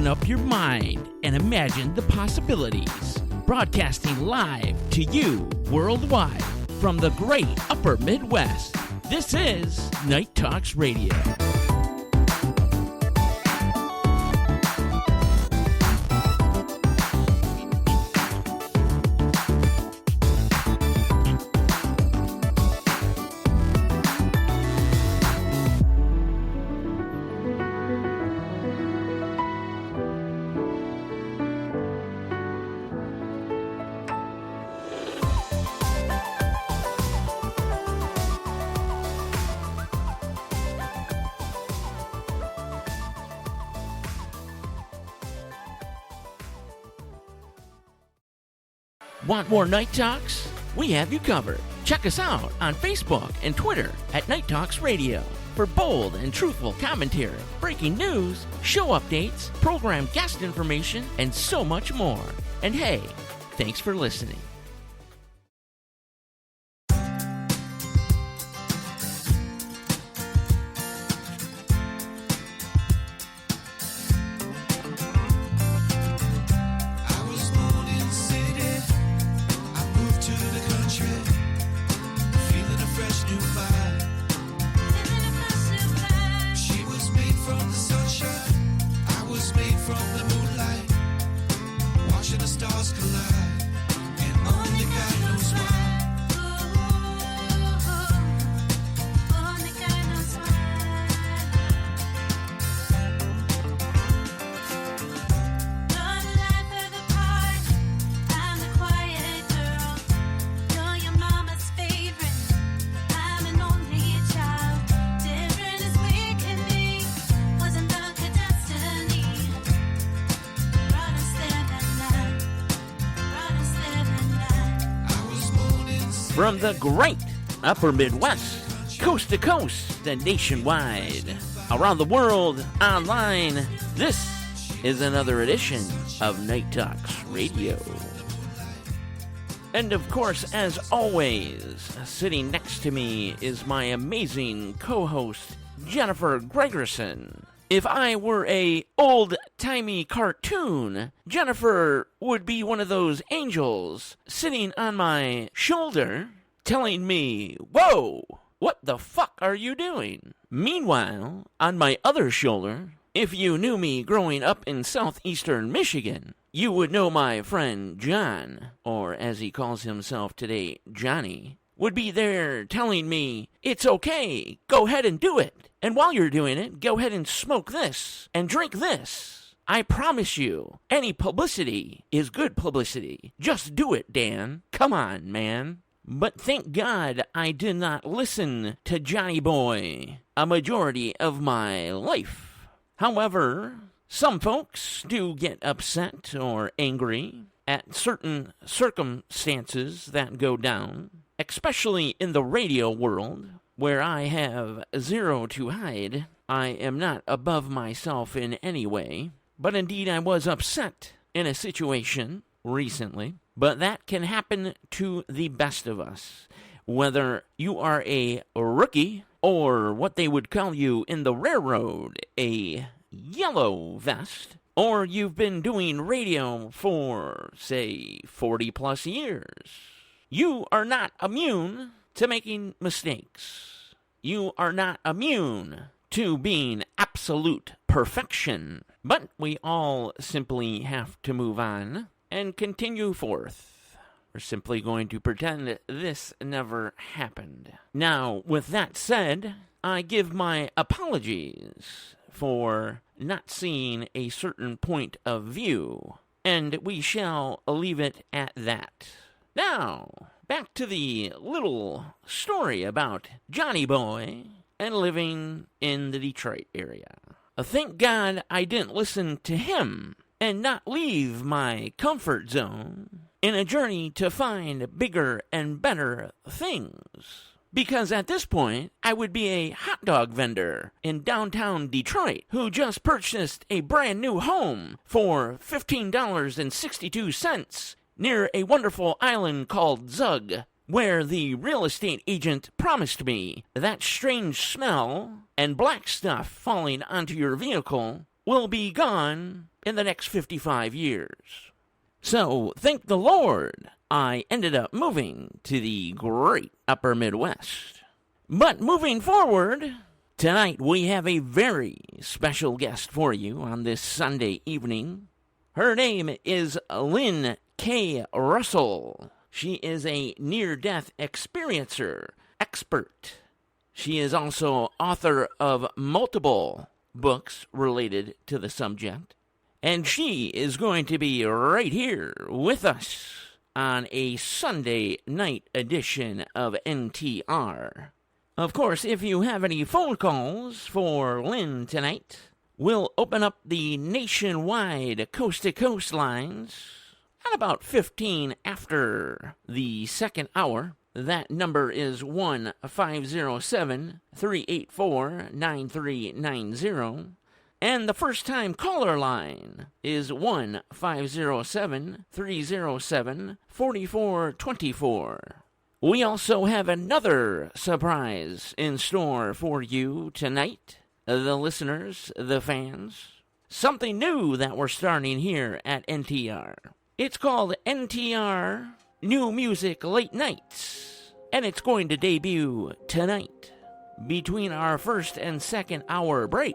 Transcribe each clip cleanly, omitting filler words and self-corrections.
Open up your mind and imagine the possibilities. Broadcasting live to you worldwide from the great upper Midwest. This is Night Talks Radio. Want more Night Talks? We have you covered. Check us out on Facebook and Twitter at Night Talks Radio for bold and truthful commentary, breaking news, show updates, program guest information, and so much more. And hey, thanks for listening. Starz Collide, and only God knows why. Only God knows why. You're the life of the party, I'm the quiet girl. You're your mama's favorite, I'm an only child. Different as we can be, wasn't the destiny. Brought us there that night. From the great upper Midwest, coast to coast and nationwide, around the world, online, this is another edition of Night Talks Radio. And of course, as always, sitting next to me is my amazing co-host, Jennifer Gregerson. If I were a old-timey cartoon, Jennifer would be one of those angels sitting on my shoulder telling me, "Whoa, what the fuck are you doing?" Meanwhile, on my other shoulder, if you knew me growing up in southeastern Michigan, you would know my friend John, or as he calls himself today, Johnny, would be there telling me, "It's okay, go ahead and do it. And while you're doing it, go ahead and smoke this and drink this. I promise you, any publicity is good publicity. Just do it, Dan. Come on, man." But thank God I did not listen to Johnny Boy a majority of my life. However, some folks do get upset or angry at certain circumstances that go down, especially in the radio world, where I have zero to hide. I am not above myself in any way, but indeed I was upset in a situation recently. But that can happen to the best of us, whether you are a rookie or what they would call you in the railroad, a yellow vest, or you've been doing radio for, say, 40 plus years. You are not immune to making mistakes. You are not immune to being absolute perfection. But we all simply have to move on and continue forth. We're simply going to pretend this never happened. Now, with that said, I give my apologies for not seeing a certain point of view, and we shall leave it at that. Now, back to the little story about Johnny Boy and living in the Detroit area. Thank God I didn't listen to him and not leave my comfort zone in a journey to find bigger and better things. Because at this point, I would be a hot dog vendor in downtown Detroit who just purchased a brand new home for $15.62 near a wonderful island called Zug, where the real estate agent promised me that strange smell and black stuff falling onto your vehicle will be gone in the next 55 years. So, thank the Lord, I ended up moving to the great upper Midwest. But moving forward, tonight we have a very special guest for you on this Sunday evening. Her name is Lynn K. Russell. She is a near-death experiencer expert. She is also author of multiple books related to the subject. And she is going to be right here with us on a Sunday night edition of NTR. Of course, if you have any phone calls for Lynn tonight, we'll open up the nationwide coast-to-coast lines at about 15 after the second hour. That number is 1-507-384-9390. And the first-time caller line is 1-507-307-4424. We also have another surprise in store for you tonight, the listeners, the fans. Something new that we're starting here at NTR. It's called NTR New Music Late Nights, and it's going to debut tonight. Between our first and second hour break,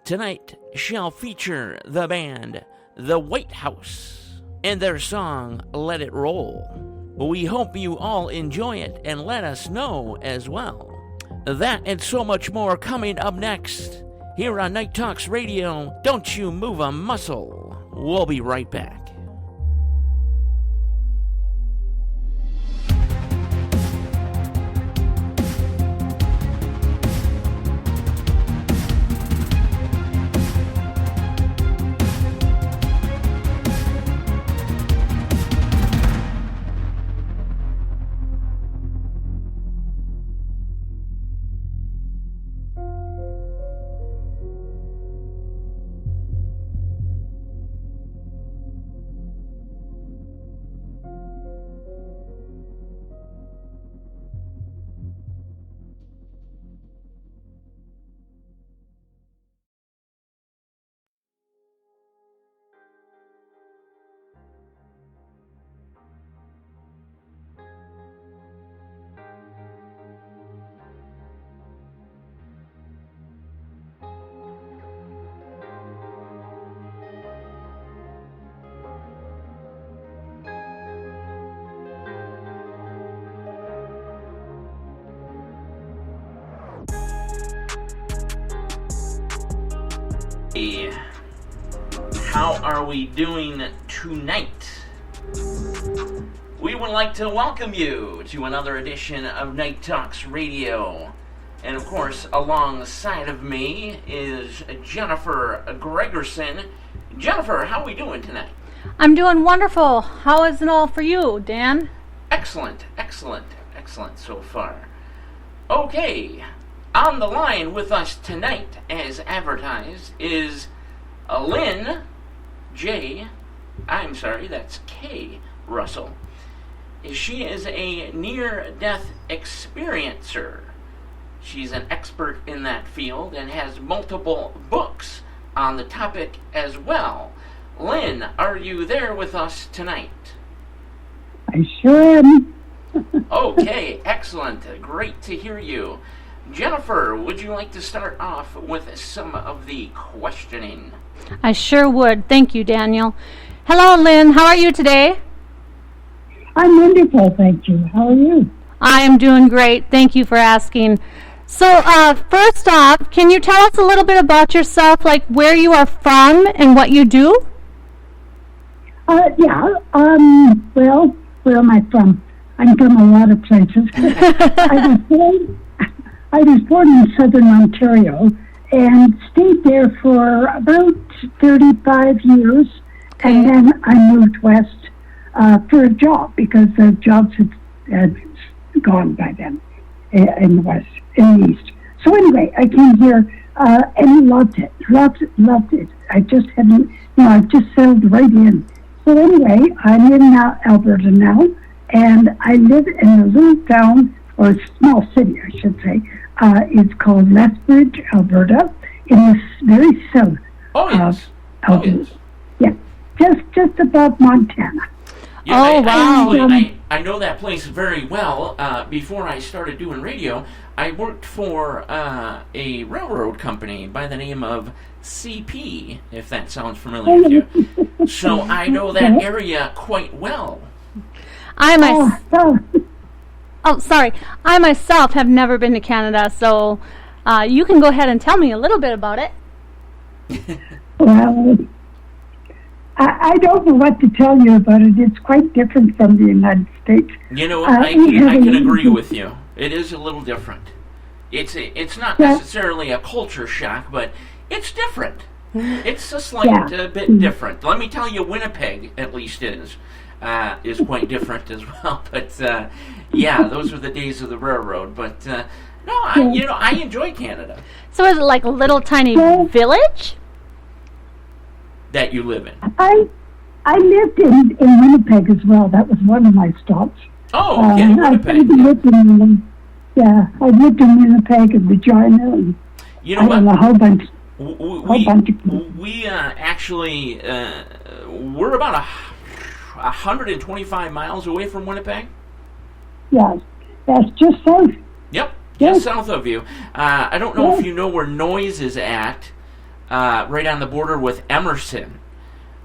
tonight shall feature the band The Whythouse and their song Let It Roll. We hope you all enjoy it and let us know as well. That and so much more coming up next here on Night Talks Radio. Don't you move a muscle. We'll be right back. How are we doing tonight? We would like to welcome you to another edition of Night Talks Radio. And of course, alongside of me is Jennifer Gregerson. Jennifer, how are we doing tonight? I'm doing wonderful. How is it all for you, Dan? Excellent so far. Okay, on the line with us tonight, as advertised, is Lynn K. Russell. She is a near-death experiencer. She's an expert in that field and has multiple books on the topic as well. Lynn, are you there with us tonight? I sure am. Okay, excellent. Great to hear you. Jennifer, would you like to start off with some of the questioning? I sure would. Thank you, Daniel. Hello, Lynn. How are you today? I'm wonderful, thank you. How are you? I am doing great. Thank you for asking. So, first off, can you tell us a little bit about yourself, like where you are from and what you do? Well, where am I from? I'm from a lot of places. I was born in southern Ontario and stayed there for about 35 years, and then I moved west for a job because the jobs had gone by then in the west, in the east. So anyway, I came here and loved it. I just hadn't, I just settled right in. So anyway, I'm in Alberta now, and I live in a little town, or a small city, I should say. It's called Lethbridge, Alberta, in the very south Oh, yes. Oh, yes. Yeah, just above Montana. Yeah, Oh, wow. I know that place very well. Before I started doing radio, I worked for a railroad company by the name of CP, if that sounds familiar to you. So I know that area quite well. Sorry. I myself have never been to Canada, so you can go ahead and tell me a little bit about it. Well, I don't know what to tell you about it. It's quite different from the United States. You know, I can agree with you. It is a little different. It's not necessarily a culture shock, but it's different. It's a slight bit different. Let me tell you, Winnipeg at least is quite different as well. But those were the days of the railroad. But I enjoy Canada. So is it like a little tiny village? That you live in. I lived in Winnipeg as well. That was one of my stops. Oh, okay, Winnipeg. I lived in Winnipeg and Regina and you know what? A whole bunch. We actually we're about 125 miles away from Winnipeg. Yes, that's just south. Yep, just south of you. I don't know if you know where Noise is at. Right on the border with Emerson.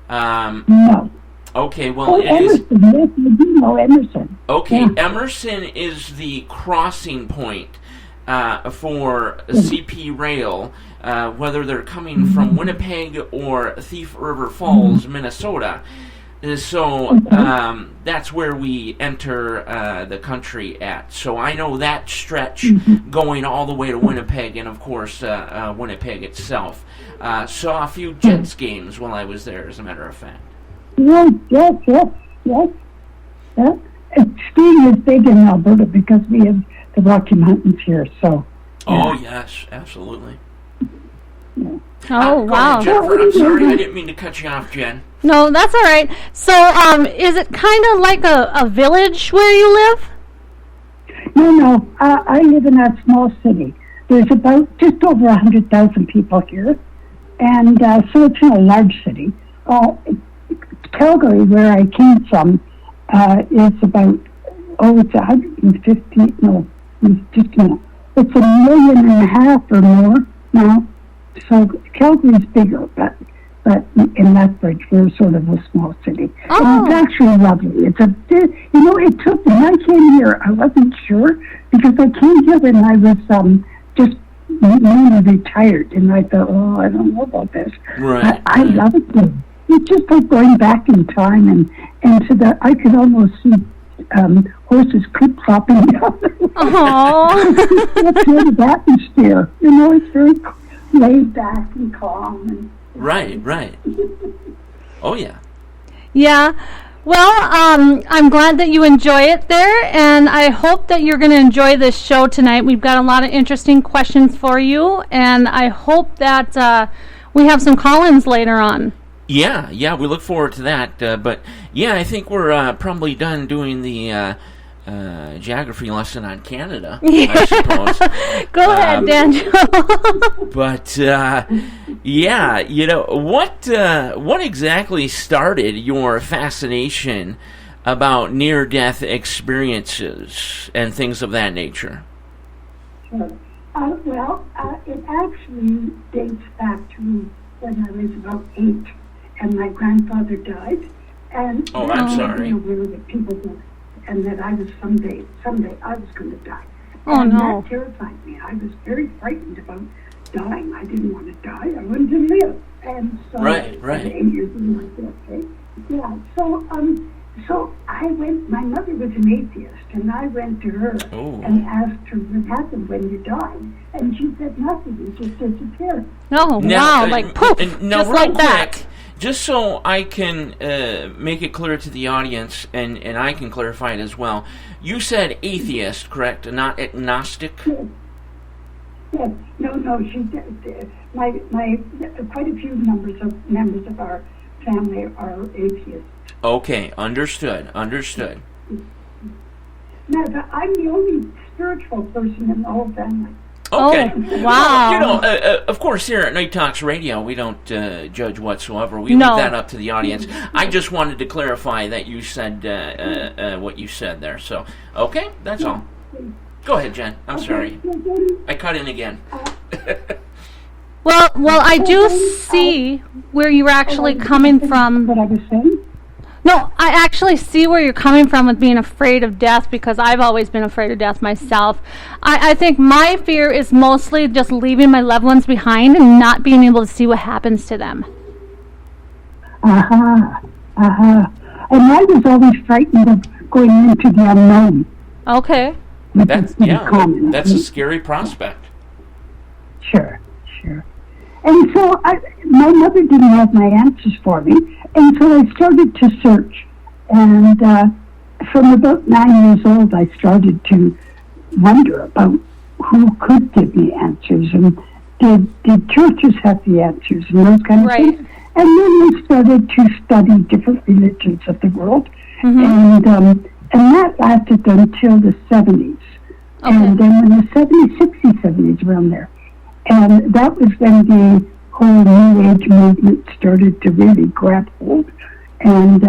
No. Okay, well, it Emerson, is. Yes, I do know Emerson. Okay, Yeah. Emerson is the crossing point for CP Rail, whether they're coming from Winnipeg or Thief River Falls, Minnesota. So that's where we enter the country at. So I know that stretch going all the way to Winnipeg, and of course Winnipeg itself. Saw a few Jets games while I was there, as a matter of fact. Yes. And skiing is big in Alberta because we have the Rocky Mountains here. So. Oh yes, absolutely. Oh, Go wow. ahead, Jennifer. I'm sorry, I didn't mean to cut you off, Jen. No, that's all right. So, is it kind of like a village where you live? No. I live in a small city. There's about just over 100,000 people here, and so it's not a large city. Calgary, where I came from, is about it's 150. No, it's 1.5 million or more now. So Calgary's bigger, but in Lethbridge we're sort of a small city. Oh. And it's actually lovely. It took when I came here, I wasn't sure because I came here when I was just newly retired, and I thought, I don't know about this. Right. I love it. It's just like going back in time, and so that I could almost see horses creep flopping down. Oh. That's sort of atmosphere. It's very laid back and calm. And, Right. Oh, yeah. Yeah. Well, I'm glad that you enjoy it there, and I hope that you're going to enjoy this show tonight. We've got a lot of interesting questions for you, and I hope that we have some call-ins later on. Yeah, we look forward to that. But, I think we're probably done doing the geography lesson on Canada, I suppose. Go ahead, Daniel. But, what exactly started your fascination about near-death experiences and things of that nature? Sure. It actually dates back to when I was about 8, and my grandfather died. And I'm sorry. That people were, and that I was someday I was going to die. Oh, and no. that terrified me. I was very frightened about dying. I didn't want to die. I wanted to live. And so, Right. At 8 years old, I said, okay. Yeah. So I went. My mother was an atheist, and I went to her and asked her what happened when you died, and she said nothing. You just disappeared. Oh, Now, wow, like poof, now, just real like quick, that. just so I can make it clear to the audience, and I can clarify it as well. You said atheist, correct? Not agnostic? Yes. No. She did. My quite a few members of our family are atheists. Okay, understood. Now, I'm the only spiritual person in the whole family. Okay. Oh, wow. Of course, here at Night Talks Radio, we don't judge whatsoever. We No. leave that up to the audience. I just wanted to clarify that you said what you said there. So, okay, that's all. Go ahead, Jen. I'm sorry. I cut in again. Well, I do see where you're actually coming from. What I was saying? No, I actually see where you're coming from with being afraid of death, because I've always been afraid of death myself. I think my fear is mostly just leaving my loved ones behind and not being able to see what happens to them. And I was always frightened of going into the unknown. Okay. That's common. that's a scary prospect. Sure. And so my mother didn't have my answers for me, and so I started to search. And from about 9 years old, I started to wonder about who could give me answers, and did churches have the answers, and those kind of Right. things. And then I started to study different religions of the world, and that lasted until the 70s. Okay. And then in the 70s, 60s, 70s, around there. And that was when the whole New Age movement started to really grab hold. And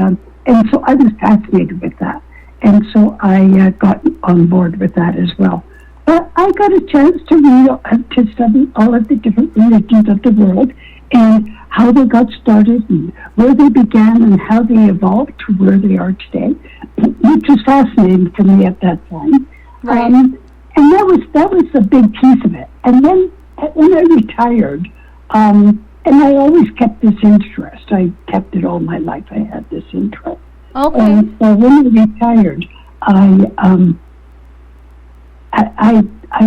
so I was fascinated with that. And so I got on board with that as well. But I got a chance to read, to study all of the different religions of the world and how they got started and where they began and how they evolved to where they are today, which was fascinating for me at that time. Right. And that was a big piece of it. And then when I retired, and I always kept this interest. I kept it all my life. I had this interest. Okay. And so when I retired, I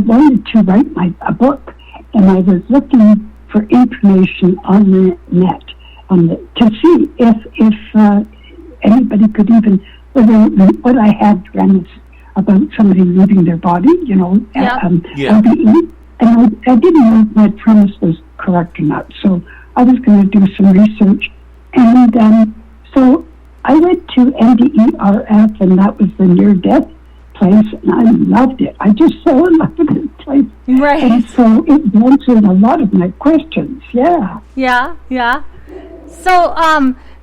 wanted to write a book, and I was looking for information on the net to see if anybody could even, what I had read about somebody leaving their body, LBE. And I didn't know if my premise was correct or not, so I was going to do some research. And so I went to NDERF, and that was the near-death place, and I loved it. I just fell in love with this place. Right. And so it answered a lot of my questions, yeah. Yeah. So,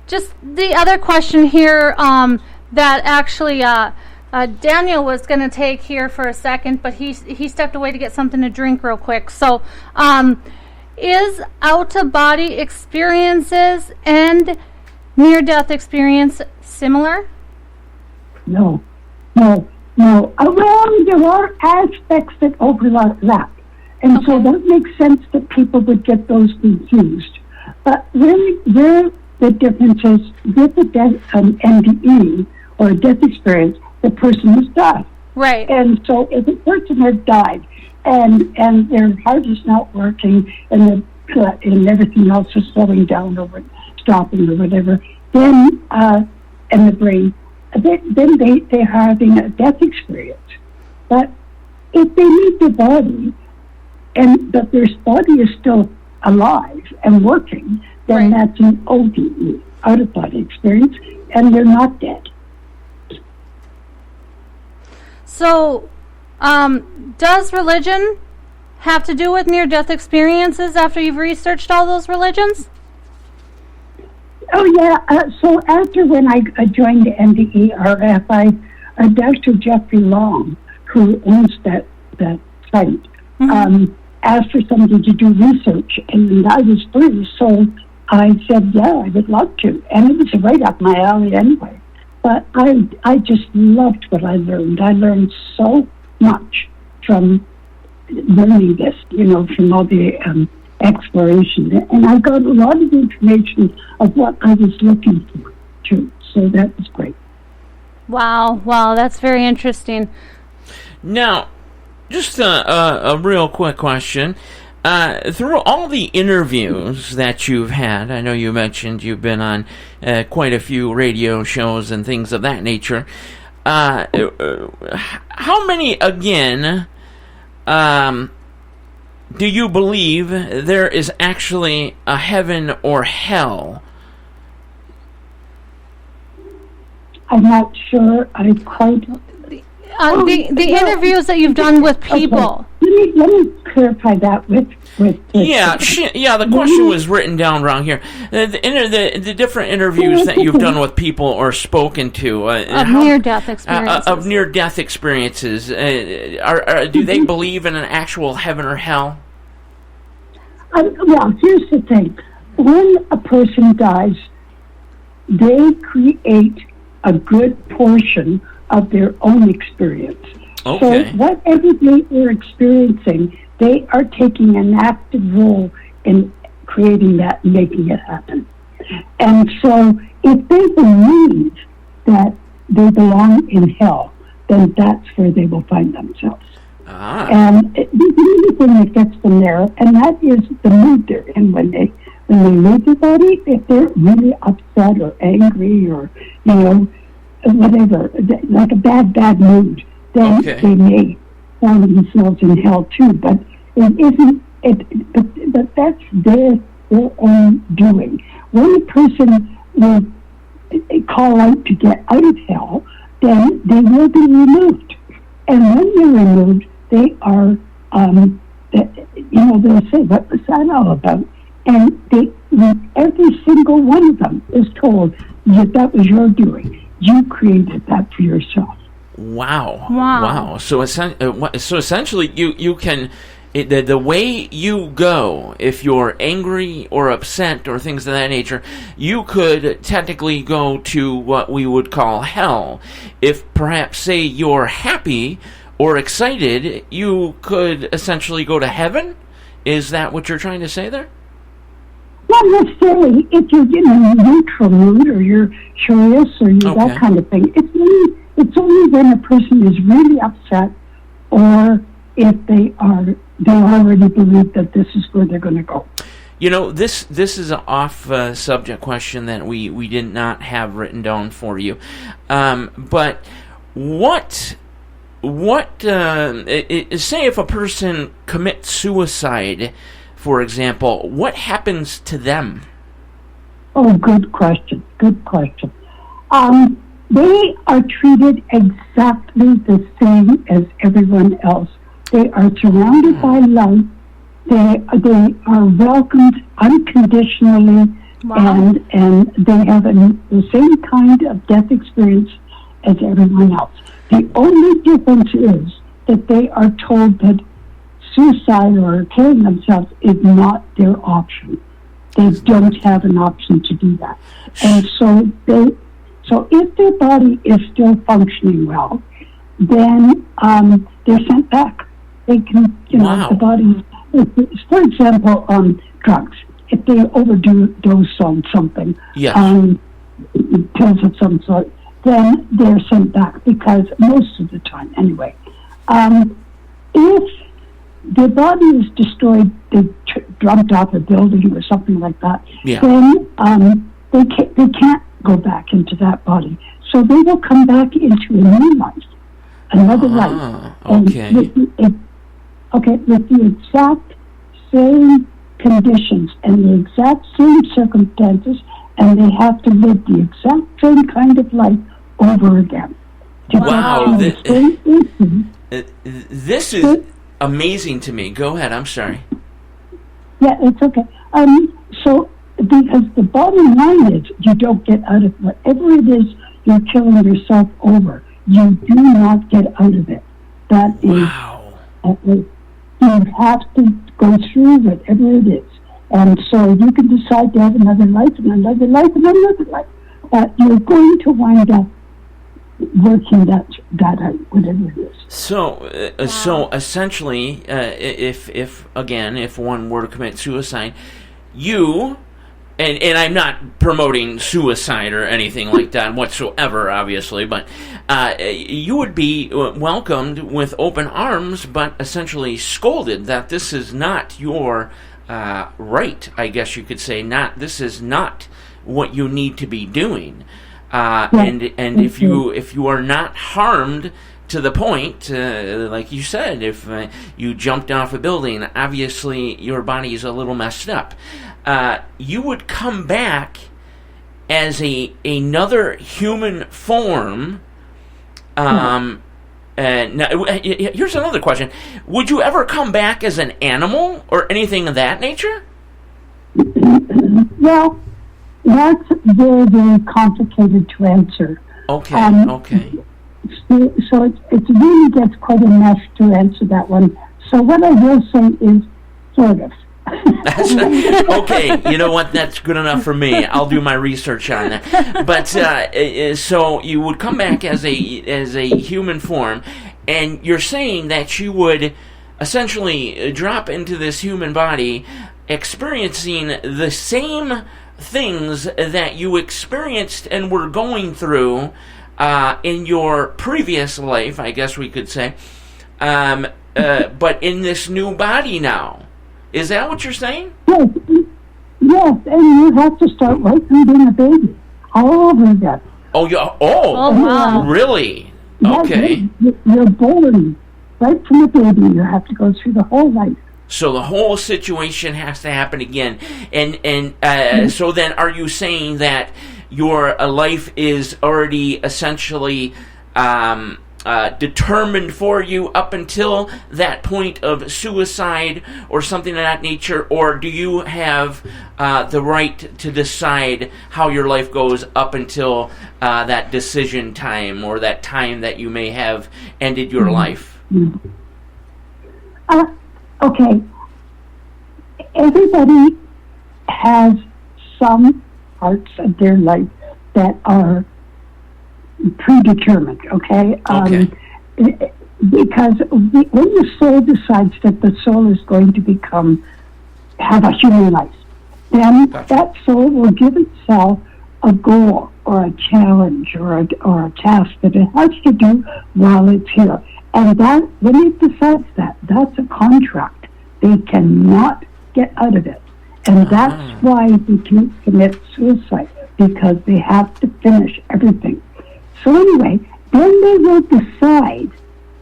just the other question here, that actually, Daniel was going to take here for a second, but he stepped away to get something to drink real quick. So, is out-of-body experiences and near-death experience similar? No. Well, there are aspects that overlap. And so that makes sense that people would get those confused. But really, where the difference is with the death, NDE, or a death experience, the person has died. Right. And so if a person has died and their heart is not working and everything else is slowing down or stopping or whatever, then and the brain, then they're having a death experience. But if they leave their body but their body is still alive and working, then that's an ODE, out-of-body experience, and they're not dead. So, does religion have to do with near-death experiences after you've researched all those religions? Oh, yeah. So after when I joined the NDERF, Dr. Jeffrey Long, who owns that site, asked for somebody to do research, and I was free, so I said, yeah, I would love to. And it was right up my alley anyway. But I just loved what I learned. I learned so much from learning this, from all the exploration. And I got a lot of information of what I was looking for, too. So that was great. Wow, that's very interesting. Now, just a real quick question. Through all the interviews that you've had, I know you mentioned you've been on quite a few radio shows and things of that nature. How many, again, do you believe there is actually a heaven or hell? I'm not sure. I quite... The interviews that you've done with people. Okay. me clarify that with the question was written down wrong here. The different interviews that you've done with people or spoken to Of near-death experiences. of near-death experiences, do they believe in an actual heaven or hell? Well, here's the thing. When a person dies, they create a good portion of their own experience. Okay. So whatever they are experiencing, they are taking an active role in creating that, making it happen. And so if they believe that they belong in hell, then that's where they will find themselves. And the only thing that gets them there, and that is the mood they're in when they leave their body. If they're really upset or angry or, whatever, like a bad mood, then they may find themselves in hell too. But it isn't. But that's their own doing. When a person will call out to get out of hell, then they will be removed. And when they're removed, they are, they'll say, "What was that all about?" And every single one of them is told that was your doing. You created that for yourself. Wow. So essentially, you can, the way you go, if you're angry or upset or things of that nature, you could technically go to what we would call hell. If perhaps, say, you're happy or excited, you could essentially go to heaven? Is that what you're trying to say there? Not necessarily. If you're in a neutral mood or you're curious or that kind of thing. It's only when a person is really upset or if they already believe that this is where they're going to go. This is an off-subject question that we did not have written down for you. But say if a person commits suicide, for example, what happens to them? Oh, good question. They are treated exactly the same as everyone else. They are surrounded by love. They are welcomed unconditionally, and they have the same kind of death experience as everyone else. The only difference is that they are told that suicide or killing themselves is not their option. They don't have an option to do that. And so if their body is still functioning well, then they're sent back. They can, the body, for example, drugs. If they overdose on something, pills of some sort, then they're sent back because most of the time, anyway. If their body is destroyed, they jumped off a building or something like that, then they can't go back into that body. So they will come back into a new life, another life. Okay. With the exact same conditions and the exact same circumstances, and they have to live the exact same kind of life over again. Wow. This is amazing to me. Go ahead. I'm sorry. Yeah, it's okay. So, because the bottom line is, you don't get out of whatever it is you're killing yourself over. You do not get out of it. That is, you have to go through whatever it is. And so you can decide to have another life and another life and another life. But you're going to wind up working that out, whatever it is. So essentially, if one were to commit suicide, you, and I'm not promoting suicide or anything like that whatsoever, obviously, but you would be welcomed with open arms, but essentially scolded that this is not your right, I guess you could say. This is not what you need to be doing. And if you are not harmed to the point, like you said, if you jumped off a building, obviously your body is a little messed up. You would come back as another human form, Now, here's another question. Would you ever come back as an animal or anything of that nature? Well, that's very, very complicated to answer. Okay, okay. So it really gets quite a mess to answer that one. So what I will say is sort of. Okay, you know what? That's good enough for me. I'll do my research on that. But so you would come back as a human form, and you're saying that you would essentially drop into this human body, experiencing the same things that you experienced and were going through in your previous life, I guess we could say, but in this new body now. Is that what you're saying? Yes, and you have to start right from being a baby, all over again. Oh, wow. Really? Yes, Okay. You're born right from a baby. You have to go through the whole life. So the whole situation has to happen again, and so then, are you saying that your life is already essentially determined for you up until that point of suicide or something of that nature, or do you have the right to decide how your life goes up until that decision time or that time that you may have ended your life? Okay. Everybody has some parts of their life that are predetermined, okay? Because when the soul decides that the soul is going to have a human life, then that soul will give itself a goal or a challenge or a task that it has to do while it's here. And that, when it decides that, that's a contract. They cannot get out of it. And that's why they can't commit suicide, because they have to finish everything. So anyway, then they will decide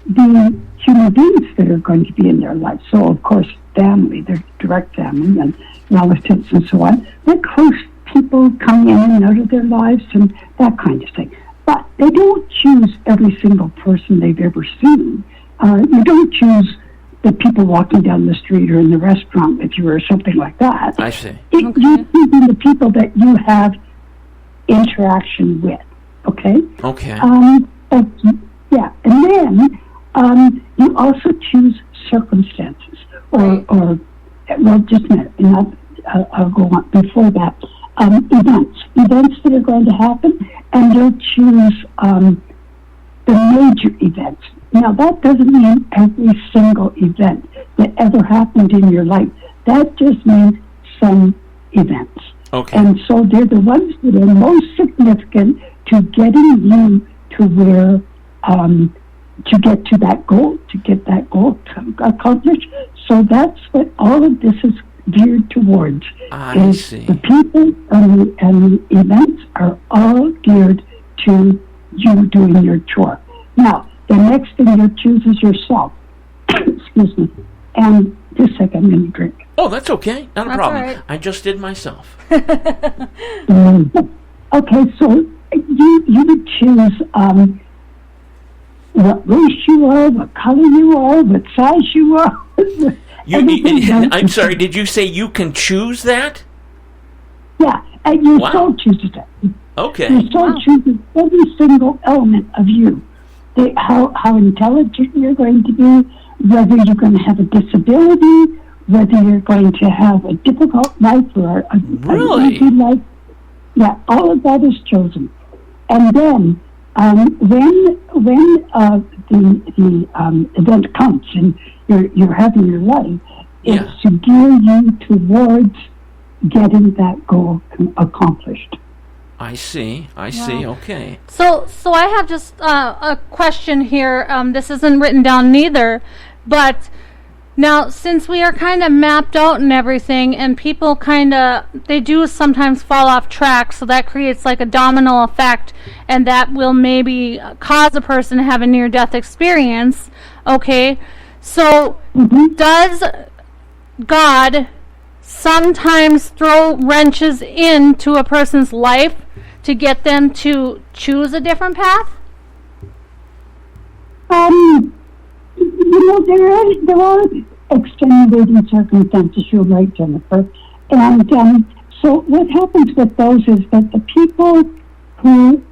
the human beings that are going to be in their life. So, of course, family, their direct family and relatives and so on. They're close people coming in and out of their lives and that kind of thing. But they don't choose every single person they've ever seen. You don't choose the people walking down the street or in the restaurant with you or something like that. I see. You choose the people that you have interaction with. Okay? Okay. But, yeah, and then you also choose circumstances, or well, just a minute, I'll go on before that. Events that are going to happen, and you'll choose the major events. Now, that doesn't mean every single event that ever happened in your life. That just means some events. Okay. And so they're the ones that are most significant to getting you to where, to get to that goal, accomplished. So that's what all of this is geared towards. I see. The people and the events are all geared to you doing your chore. Now, the next thing you choose is yourself. Excuse me. And just a second, I'm going to drink. Oh, that's okay. Not a That's problem. all right. I just did myself. Okay, so you would choose what race you are, what color you are, what size you are. I'm sorry, did you say you can choose that? Yeah, and your Wow. soul chooses that. Okay. Your soul chooses every single element of you. How intelligent you're going to be, whether you're going to have a disability, whether you're going to have a difficult life or an easy life. Yeah, all of that is chosen. And then when the event comes and you're having your life, it's to gear you towards getting that goal accomplished. I see. Okay. So I have just a question here. This isn't written down neither, but now since we are kind of mapped out and everything, and people they do sometimes fall off track, so that creates like a domino effect, and that will maybe cause a person to have a near-death experience. Okay, so does God sometimes throw wrenches into a person's life to get them to choose a different path? There are extenuating circumstances, you're right, Jennifer. And so what happens with those is that the people who,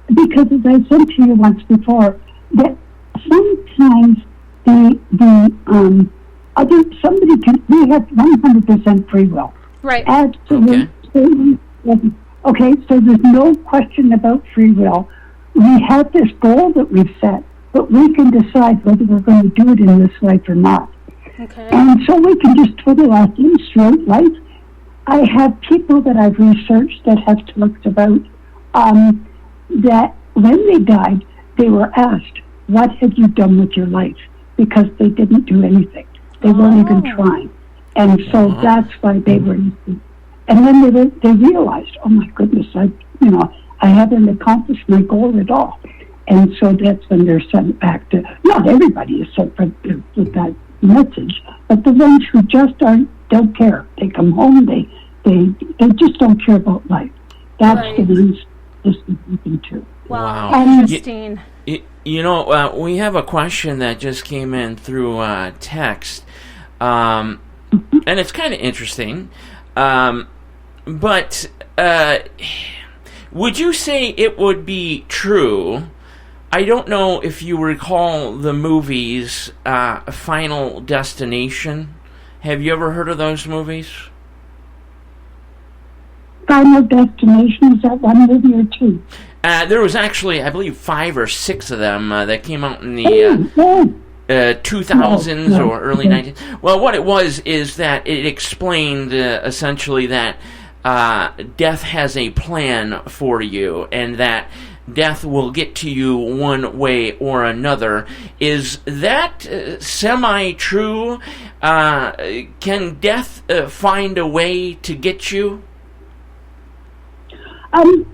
because as I said to you once before, that sometimes we have 100% free will. Right. Absolutely. Okay, so there's no question about free will. We have this goal that we've set, but we can decide whether we're going to do it in this life or not. Okay. And so we can just twiddle our thumbs throughout life. I have people that I've researched that have talked about that when they died, they were asked, what have you done with your life? Because they didn't do anything. They weren't even trying. And so that's why they were. And then they realized, oh my goodness, I haven't accomplished my goal at all. And so that's when they're sent back to, not everybody is sent with that message, but the ones who just don't care. They come home, they just don't care about life. That's the ones this is looking to. Wow. Interesting. We have a question that just came in through text, and it's kind of interesting. But would you say it would be true? I don't know if you recall the movies Final Destination. Have you ever heard of those movies? Final Destination, is that one movie or two? There was actually, I believe, 5 or 6 of them that came out in the 2000s or early 1900s. Well, what it was is that it explained essentially that death has a plan for you, and that death will get to you one way or another. Is that semi-true? Can death find a way to get you?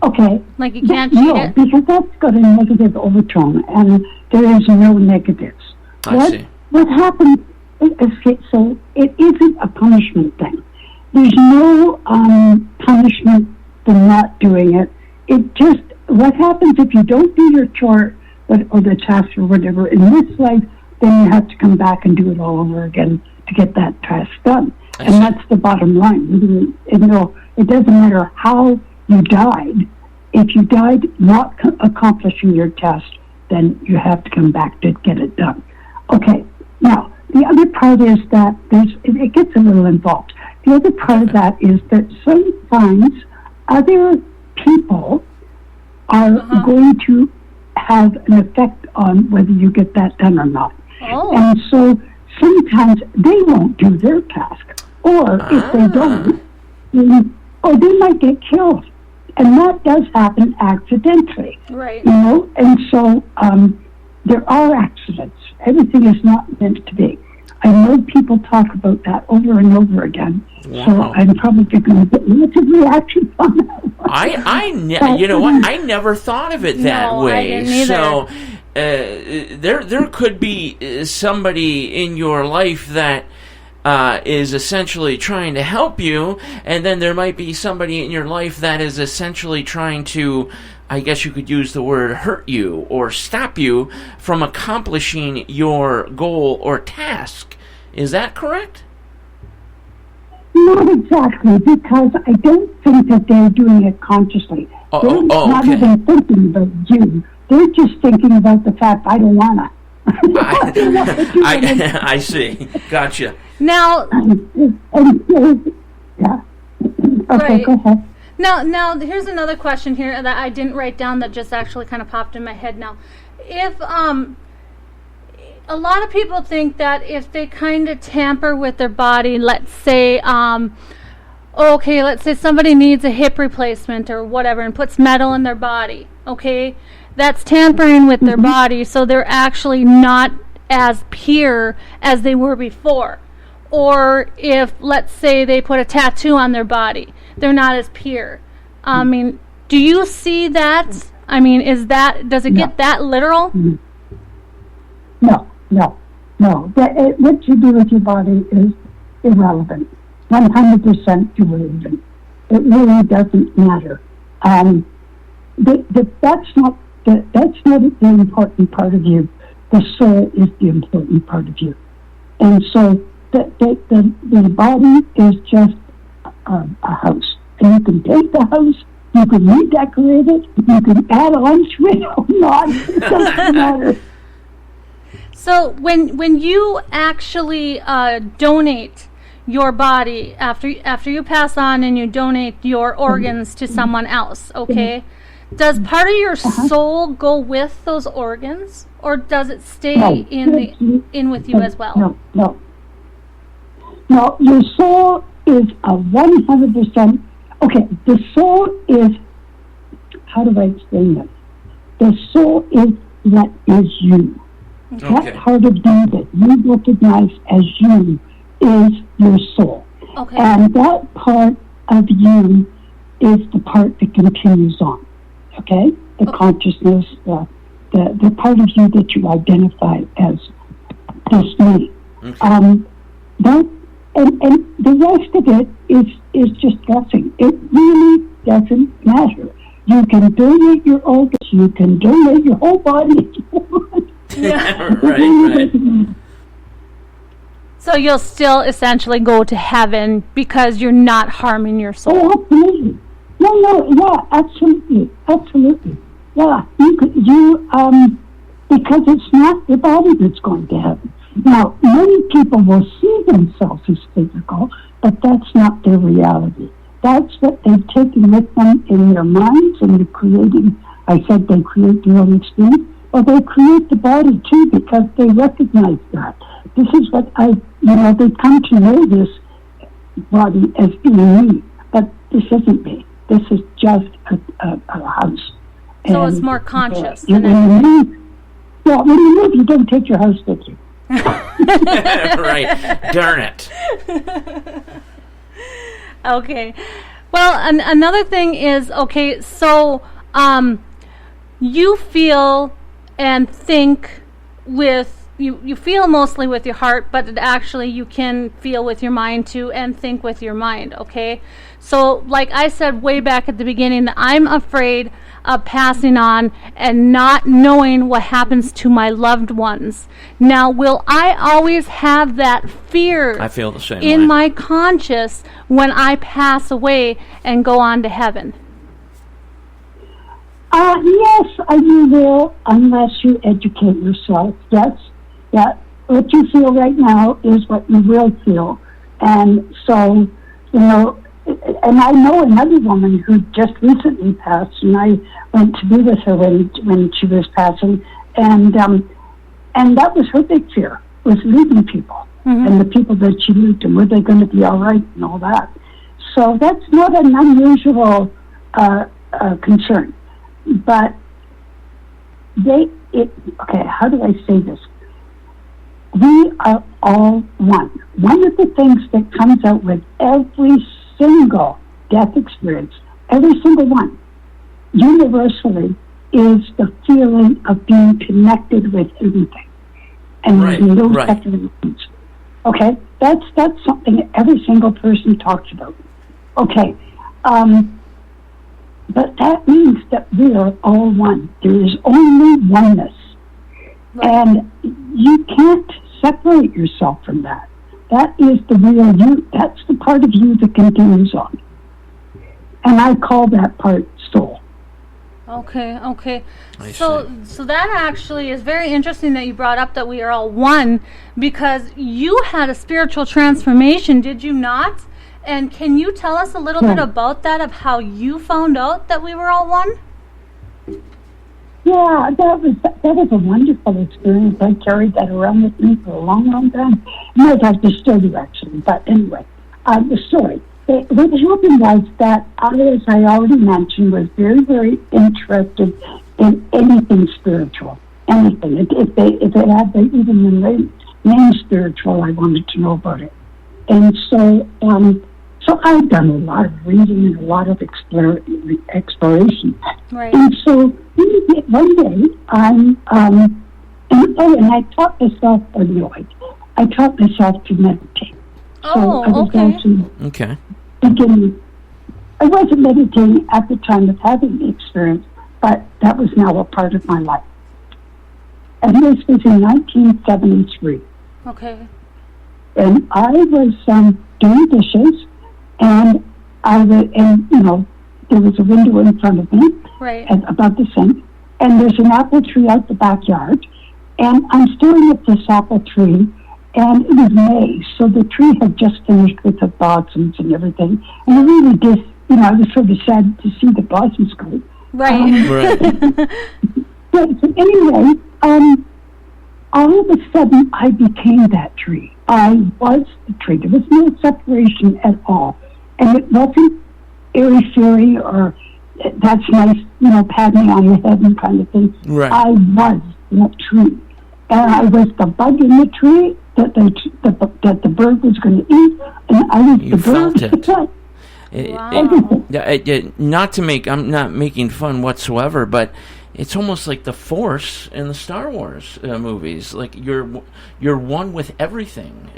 Okay. Like you can't cheat No, because that's got a negative overtone, and there is no negatives. I see. What happens, so it isn't a punishment thing. There's no punishment for not doing it. It just, what happens if you don't do your chore or the task or whatever in this life, then you have to come back and do it all over again to get that task done. And that's the bottom line. It doesn't matter how you died. If you died not accomplishing your task, then you have to come back to get it done. Okay, now, the other part is that it gets a little involved. The other part of that is that sometimes other people are going to have an effect on whether you get that done or not. Oh. And so sometimes they won't do their task. Or if they don't, they might get killed. And that does happen accidentally. Right. And so there are accidents. Everything is not meant to be. I know people talk about that over and over again. Wow. So I'm probably going to get lots of reactions on that one. You know what? I never thought of it that No, way. I didn't either. So there could be somebody in your life that is essentially trying to help you, and then there might be somebody in your life that is essentially trying to, I guess you could use the word, hurt you or stop you from accomplishing your goal or task. Is that correct? Not exactly, because I don't think that they're doing it consciously. They're not okay. even thinking about you. They're just thinking about the fact, I don't want to. I see. Gotcha. Now, Yeah. Okay, Right. go ahead. now, here's another question here that I didn't write down that just actually kind of popped in my head now. If a lot of people think that if they kind of tamper with their body, let's say, let's say somebody needs a hip replacement or whatever and puts metal in their body, okay? That's tampering with their body, so they're actually not as pure as they were before. Or if, let's say, they put a tattoo on their body, they're not as pure. I mean, do you see that? I mean, does it get that literal? No. What you do with your body is irrelevant. 100% irrelevant. It really doesn't matter. That's not That's not the important part of you. The soul is the important part of you. And so the body is just a house. And you can take the house, you can redecorate it, you can add on to it or not. It doesn't matter. So when you actually donate your body after you pass on and you donate your organs to someone else, okay? Does part of your soul go with those organs, or does it stay in with you as well? No, your soul is a 100%. Okay, the soul is. How do I explain this? The soul is what is you. Okay. That part of you that you recognize as you is your soul. Okay. And that part of you is the part that continues on. Okay? The consciousness, the part of you that you identify as this me. Okay. That and the rest of it is just guessing. It really doesn't matter. You can donate your organs, you can donate your whole body if you want. Right. So you'll still essentially go to heaven because you're not harming your soul. Oh, absolutely. Yeah, absolutely. Yeah, because it's not the body that's going to heaven. Now, many people will see themselves as physical, but that's not their reality. That's what they've taken with them in their minds, and they're creating. I said they create their own experience. Well, they create the body too because they recognize that. This is what they come to know this body as being me, but this isn't me. This is just a house. So and, it's more conscious. when you move, you don't take your house with you. Right. Darn it. Okay. Well, another thing is, okay, so you feel and think with, you feel mostly with your heart, but actually you can feel with your mind too and think with your mind, okay? So like I said way back at the beginning, I'm afraid of passing on and not knowing what happens to my loved ones. Now, will I always have that fear I feel the same in way. my conscience when I pass away and go on to heaven? Yes, you will, unless you educate yourself. Yes, what you feel right now is what you will feel. And so, and I know another woman who just recently passed, and I went to be with her when she was passing, and that was her big fear, was leaving people, and the people that she lived, and were they going to be all right, and all that. So that's not an unusual concern. But how do I say this? We are all one. One of the things that comes out with every single death experience, every single one, universally, is the feeling of being connected with everything. And Right, there's no right. separate ones. Okay? That's something every single person talks about. Okay. But that means that we are all one. There is only oneness. Right. And you can't separate yourself from that. That is the real you. That's the part of you that continues on. And I call that part soul. Okay. I So that actually is very interesting that you brought up that we are all one, because you had a spiritual transformation, did you not? And can you tell us a little bit about that, of how you found out that we were all one? Yeah, that was a wonderful experience. I carried that around with me for a long, long time. I might have to still do, actually. But anyway, the story. What happened was that I, as I already mentioned, was very, very interested in anything spiritual. Anything. If it had even the name spiritual, I wanted to know about it. And so I've done a lot of reading and a lot of exploration. Right. And so one day, and I taught myself, I taught myself to meditate. Oh, I was okay. actually Okay. beginning. I wasn't meditating at the time of having the experience, but that was now a part of my life. And this was in 1973. Okay. And I was doing dishes, and there was a window in front of me, Right. above the sink, and there's an apple tree out the backyard, and I'm staring at this apple tree, and it was May, so the tree had just finished with the blossoms and everything, and I really just, I was sort of sad to see the blossoms go. Right. Right. But anyway, all of a sudden I became that tree. I was the tree. There was no separation at all. And it wasn't airy-fairy or that's nice, pat me on the head and kind of thing. Right. I was that tree. And I was the bug in the tree that the bird was going to eat, and I was You the bird felt to it. touch. Everything. I'm not making fun whatsoever, but it's almost like the Force in the Star Wars movies. Like you're one with everything.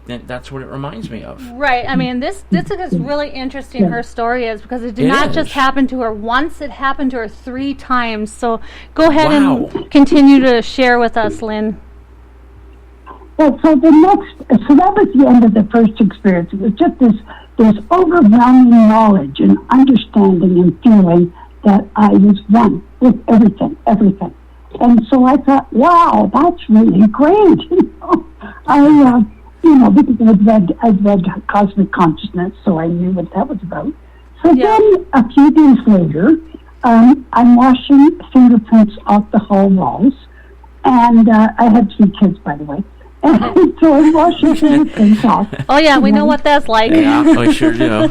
That's what it reminds me of. Right. I mean, this is really interesting. Her story is because it did not just happen to her once; it happened to her 3 times. So go ahead and continue to share with us, Lynn. Well, so that was the end of the first experience. It was just this overwhelming knowledge and understanding and feeling that I was one with everything. And so I thought, wow, that's really great. Because I'd read Cosmic Consciousness, so I knew what that was about. So then a few days later, I'm washing fingerprints off the hall walls, and I had 3 kids, by the way. And so I'm washing fingerprints off. Oh yeah, we know what that's like. Yeah, I sure do.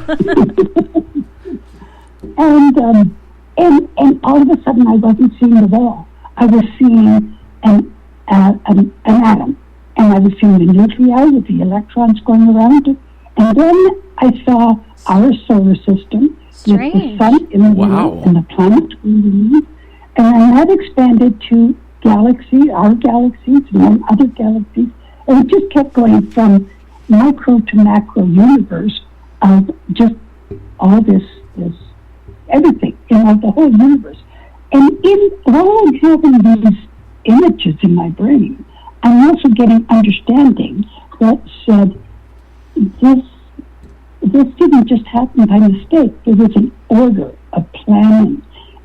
And all of a sudden, I wasn't seeing the wall. I was seeing an atom, and I was seeing the nuclei with the electrons going around it. And then I saw our solar system with the sun in the middle and the planet in the moon. And then that expanded to our galaxies, and then other galaxies. And it just kept going from micro to macro universe of just all this everything, the whole universe. And while I'm having these images in my brain, I'm also getting understanding that said, this didn't just happen by mistake. There was an order, a planning,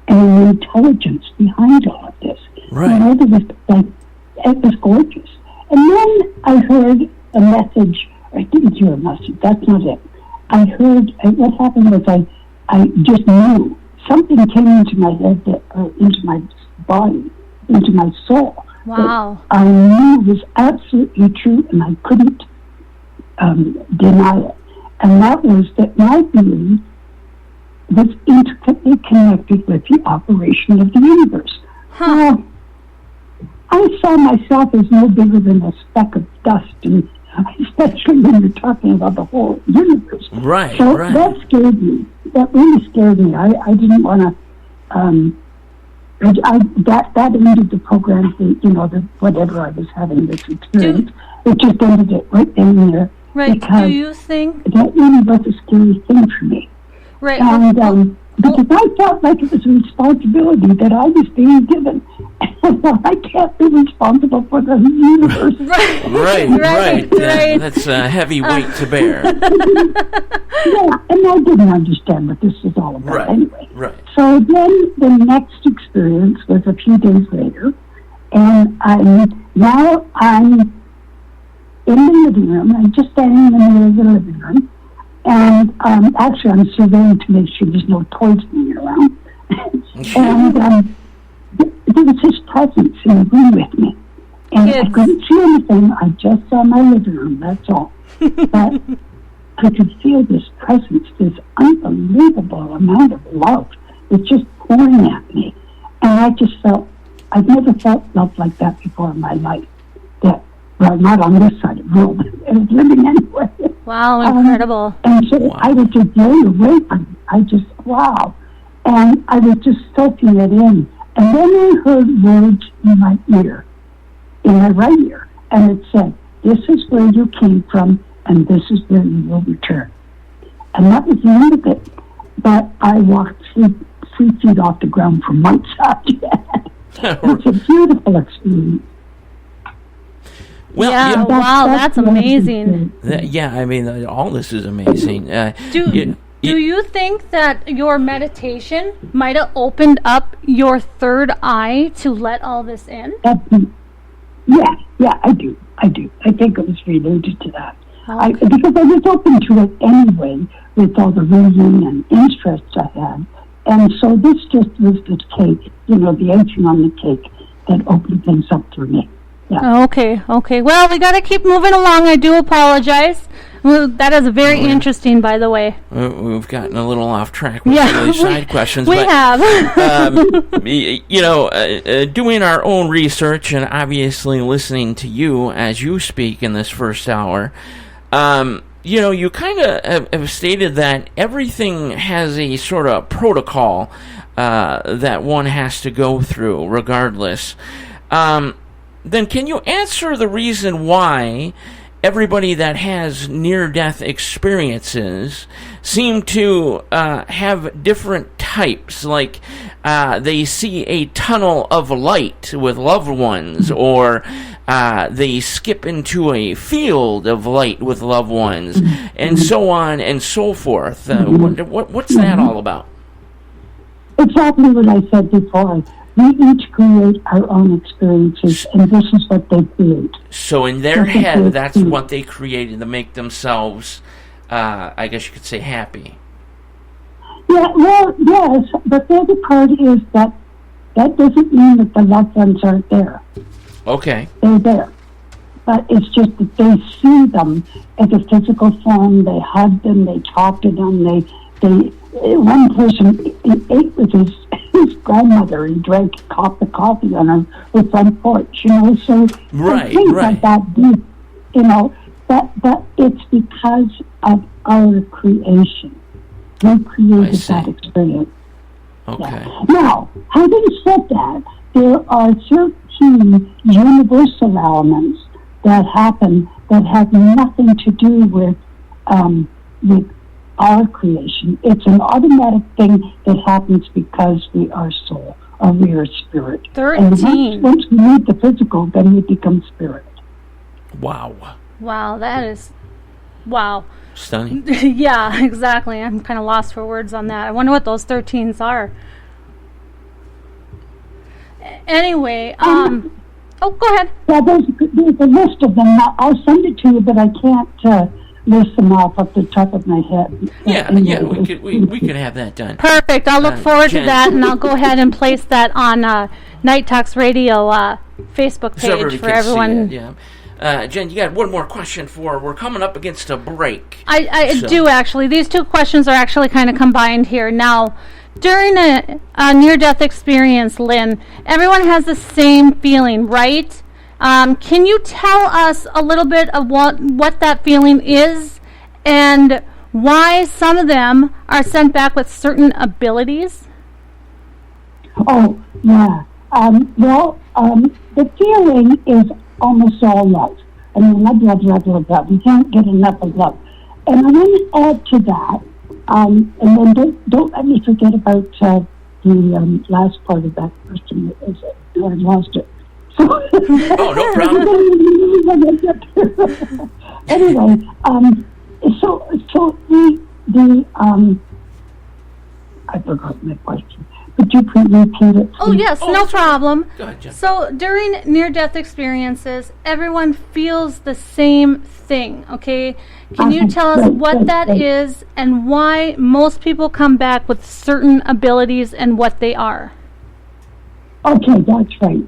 and an intelligence behind all of this. Right. It was gorgeous. And then I heard a message. I didn't hear a message. That's not it. I heard, what happened was I just knew something came into my head, into my body, into my soul. Wow. I knew was absolutely true, and I couldn't deny it. And that was that my being was intricately connected with the operation of the universe. Huh. I saw myself as no bigger than a speck of dust, and especially when you're talking about the whole universe. Right, so right. That scared me. That really scared me. I didn't want to. That ended the program. Whatever I was having this experience, it just ended it right then and there. Right. Because Do you think that really was a scary thing for me? Right. And because I felt like it was a responsibility that I was being given. I can't be responsible for the universe. Right. Yeah, that's a heavy weight to bear. Yeah, and I didn't understand what this was all about anyway. Right. So then the next experience was a few days later, and I'm in the living room. I'm just standing in the middle of the living room, and actually I'm surveying to make sure there's no toys moving around. And there was this presence in the room with me. And I couldn't see anything. I just saw my living room, that's all. But I could feel this presence, this unbelievable amount of love. It's just pouring at me. And I just felt, I've never felt love like that before in my life. Well, not on this side of the world. I was living anyway. Wow, incredible. And so I was just blown away from it. Wow. And I was just soaking it in. And then I heard words in my ear, in my right ear. And it said, this is where you came from, and this is where you will return. And that was the end of it. But I walked through 3 feet off the ground from months after that. It's a beautiful experience. Well, Yeah, wow, that's amazing. yeah, I mean, all this is amazing. Do you think that your meditation might have opened up your third eye to let all this in? Yeah, I do. I think it was related to that. Okay. Because I was open to it anyway with all the reading and interests I had. And so this just was the cake, the icing on the cake that opened things up for me. Yeah. Okay. Well, we got to keep moving along. I do apologize. Well, that is very interesting, by the way. We've gotten a little off track with some of these side questions. We have. Doing our own research and obviously listening to you as you speak in this first hour, you kind of have stated that everything has a sort of protocol that one has to go through regardless. Then can you answer the reason why everybody that has near-death experiences seem to have different types? Like they see a tunnel of light with loved ones, or they skip into a field of light with loved ones, and so on and so forth. What's that all about? Exactly what I said before. We each create our own experiences, and this is what they create. So in their head, that's what they created to make themselves, I guess you could say, happy. Yeah, well, yes, but the other part is that doesn't mean that the loved ones aren't there. Okay. They're there. But it's just that they see them as a physical form, they hug them, they talk to them, one person ate with his grandmother and drank a cup of coffee on her front porch, so right. like that, but it's because of our creation. We created that experience. Okay. Yeah. Now, having said that, there are 13 universal elements that happen that have nothing to do with our creation. It's an automatic thing that happens because we are soul, or we are spirit. 13. And once we leave the physical, then we become spirit. Wow. Wow, that is... Wow. Stunning. Yeah, exactly. I'm kind of lost for words on that. I wonder what those 13s are. Anyway, oh, go ahead. Yeah, there's a list of them. I'll send it to you, but I can't list them off the top of my head. Yeah, we could have that done. Perfect. I'll look forward to that, and I'll go ahead and place that on Night Talks Radio Facebook page for everyone. Jen, you got one more question we're coming up against a break. I do, actually. These two questions are actually kind of combined here. Now, during a near-death experience, Lynn, everyone has the same feeling, right? Can you tell us a little bit of what that feeling is and why some of them are sent back with certain abilities? Oh, yeah. The feeling is almost all love. I mean, love. We can't get enough of love. And I want to add to that, and then don't let me forget about the last part of that question. I lost it. Oh, no problem. Anyway, so the I forgot my question. Could you please repeat it? Oh, yes, no problem. Go ahead, Jen. So during near-death experiences, everyone feels the same thing, okay? Can you tell us what that is and why most people come back with certain abilities and what they are? Okay, that's right.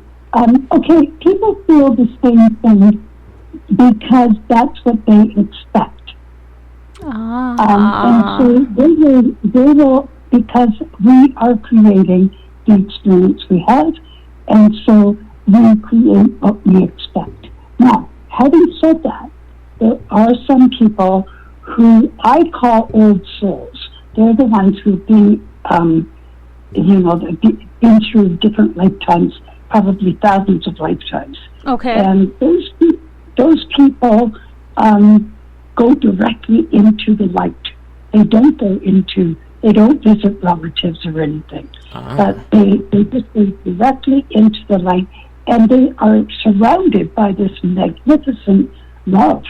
Okay, people feel the same thing because that's what they expect. And so they will, because we are creating the experience we have, and so we create what we expect. Now, having said that, there are some people who I call old souls. They're the ones who've been, they've been through different lifetimes, probably thousands of lifetimes. Okay. And those people go directly into the light. They don't visit relatives or anything. But they just go directly into the light, and they are surrounded by this magnificent love.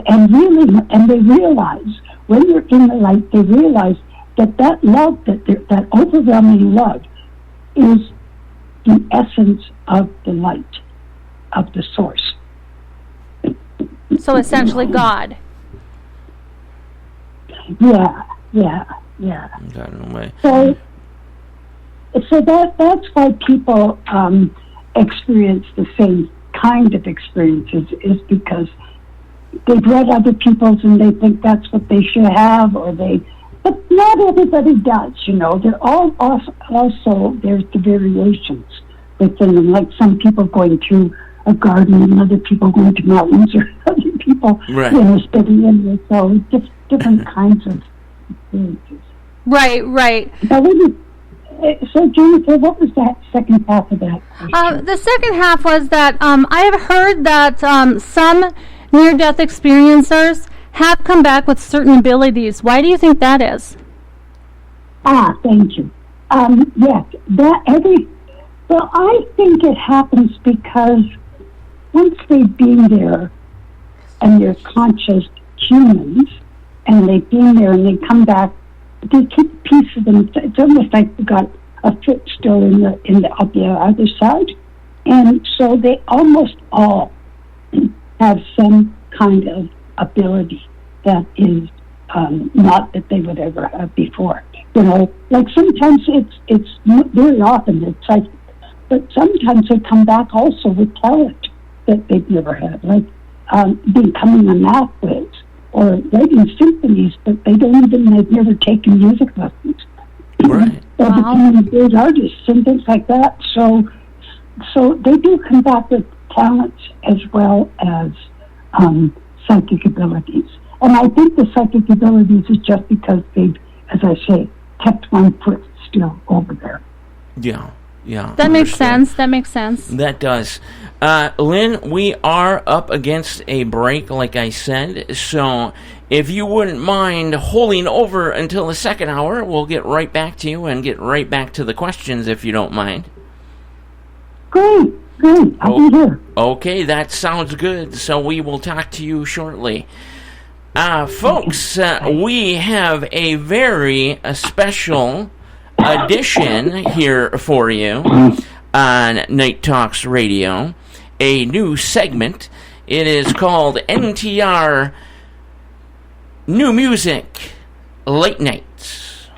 And they realize, when they're in the light, they realize that love, that overwhelming love, is the essence of the light, of the source. So essentially God. Yeah. Got no way. So that's why people experience the same kind of experiences, is because they've read other people's and they think that's what they should have, but not everybody does, They're all also, there's the variations within them, like some people going through a garden and other people going to mountains, or other people, studying this, so just different kinds of experiences. Right. So, Jennifer, what was that second half of that question? The second half was that I have heard that some near-death experiencers have come back with certain abilities. Why do you think that is? Thank you. Yes, I think it happens because once they've been there and they're conscious humans, and they've been there and they come back, they keep a piece of them. It's almost like they've got a foot still in the other side, and so they almost all have some kind of ability that is not that they would ever have before. Like sometimes it's very often it's psychic, but sometimes they come back also with talent that they've never had, like becoming a math whiz or writing symphonies, but they've never taken music lessons. Right. Or becoming great artists and things like that. So they do come back with talents as well as psychic abilities. And I think the psychic abilities is just because they've, as I say, kept one foot still over there. Yeah. That makes sense. That does. Lynn, we are up against a break, like I said, so if you wouldn't mind holding over until the second hour, we'll get right back to you and get right back to the questions, if you don't mind. Great. I'll be here. Okay, that sounds good, so we will talk to you shortly. Folks, we have a very special edition here for you on Night Talks Radio, a new segment. It is called NTR New Music Late Nights.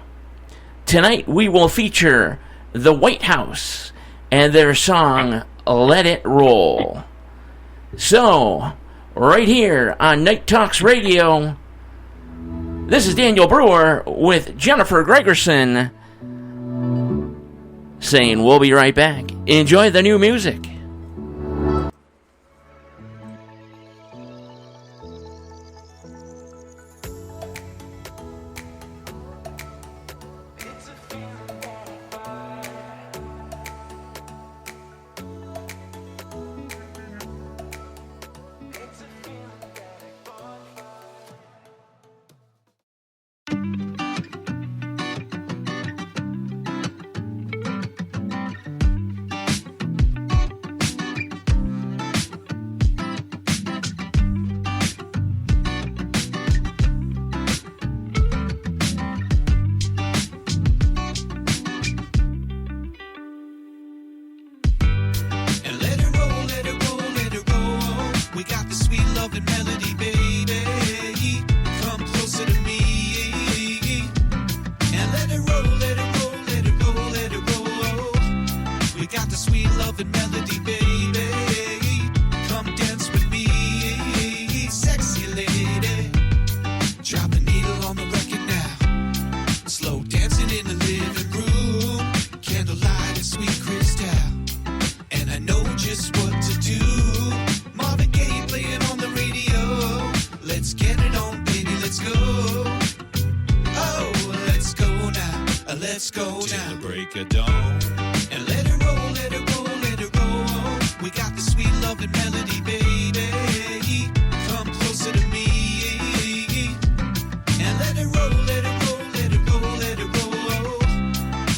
Tonight we will feature the Whythouse and their song Let It Roll. So, right here on Night Talks Radio, this is Daniel Brewer with Jennifer Gregerson saying we'll be right back. Enjoy the new music.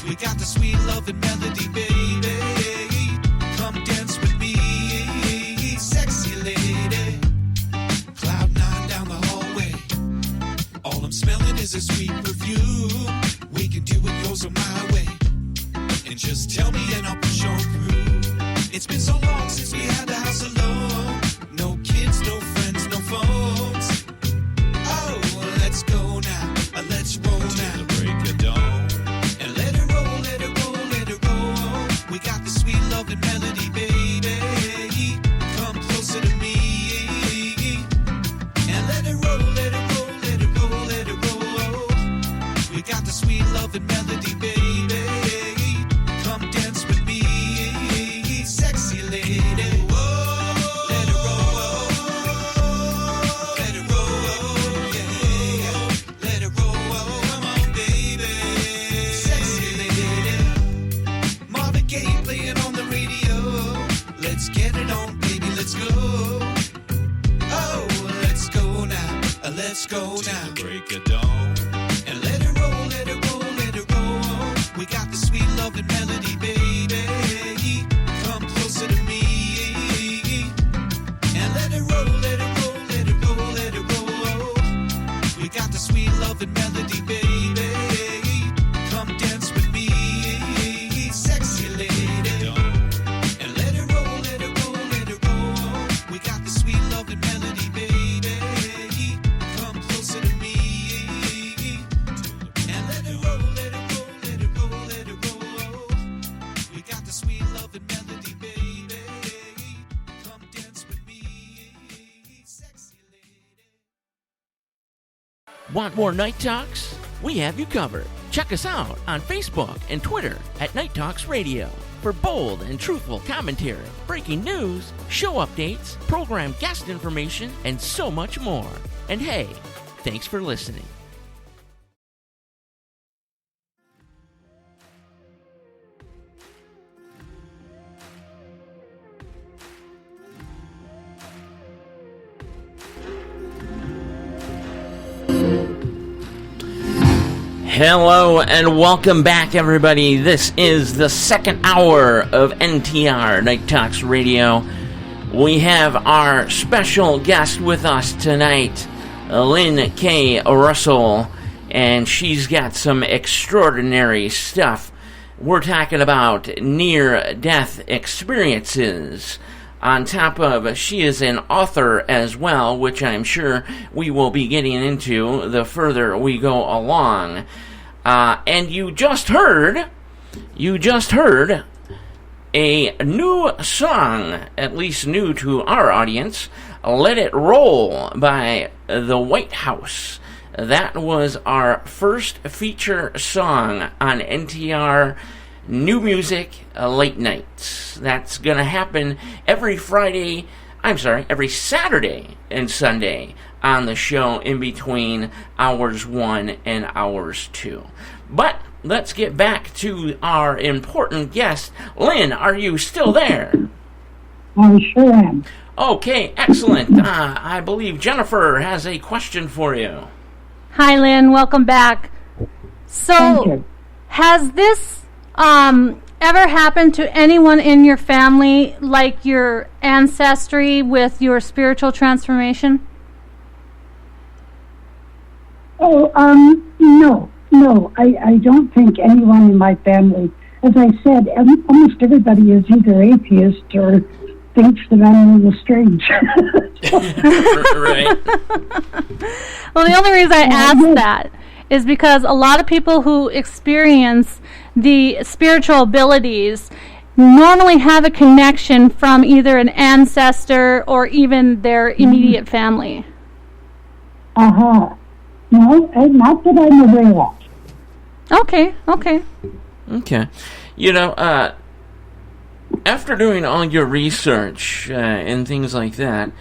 We got melody, baby. Come dance with me, sexy lady. Cloud 9 down the hallway. All I'm smelling is a sweet perfume. We can do it yours or my way. And just tell me and I'll push on through. It's been so long since we had the house alone. No kids, no friends, no phones. Oh, let's go now. Let's roll now. Till the break of dawn. And let it roll, let it roll, let it roll. We got the sweet love and melody, baby. Come closer to me. And let it roll, let it roll, let it roll, let it roll. We got the sweet love and melody, baby. Come dance with me, sexy lady. Whoa, let it roll, let it roll, yeah. Let it roll, come on, baby, sexy lady. Marvin Gaye playing on the radio. Let's get it on, baby, let's go. Oh, let's go now, let's go now. Till the break of dawn. And let it roll, let it roll, let it roll. We got the sweet love and melody, baby. Come closer to me. And let it roll, let it roll, let it roll, let it roll. We got the sweet love and melody, baby. Come dance with me, sexy lady. And let it roll, let it roll, let it roll. We got the sweet love and melody, baby. Come closer to me. And let it roll, let it roll, let it roll, let it roll. We got the sweet love and melody, baby. Come dance with me, sexy lady. Want more Night Talks? We have you covered. Check us out on Facebook and Twitter at Night Talks Radio for bold and truthful commentary, breaking news, show updates, program guest information, and so much more. And hey, thanks for listening. Hello and welcome back, everybody. This is the second hour of NTR Night Talks Radio. We have our special guest with us tonight, Lynn K. Russell, and she's got some extraordinary stuff. We're talking about near-death experiences. On top of, she is an author as well, which I'm sure we will be getting into the further we go along. And you just heard a new song, at least new to our audience, Let It Roll by the Whythouse. That was our first feature song on NTR New Music Late Nights. That's going to happen every Saturday and Sunday on the show in between hours 1 and hours 2. But let's get back to our important guest. Lynn, are you still there? I sure am. Okay, excellent. I believe Jennifer has a question for you. Hi, Lynn. Welcome back. Thank So, you. has this ever happened to anyone in your family, like your ancestry with your spiritual transformation? Oh, no, I don't think anyone in my family. As I said, almost everybody is either atheist or thinks that I'm a little strange. Right. Well, the only reason I ask that is because a lot of people who experience the spiritual abilities normally have a connection from either an ancestor or even their immediate family. Uh-huh. No, not that I'm aware of. Okay. Okay. You know, after doing all your research and things like that,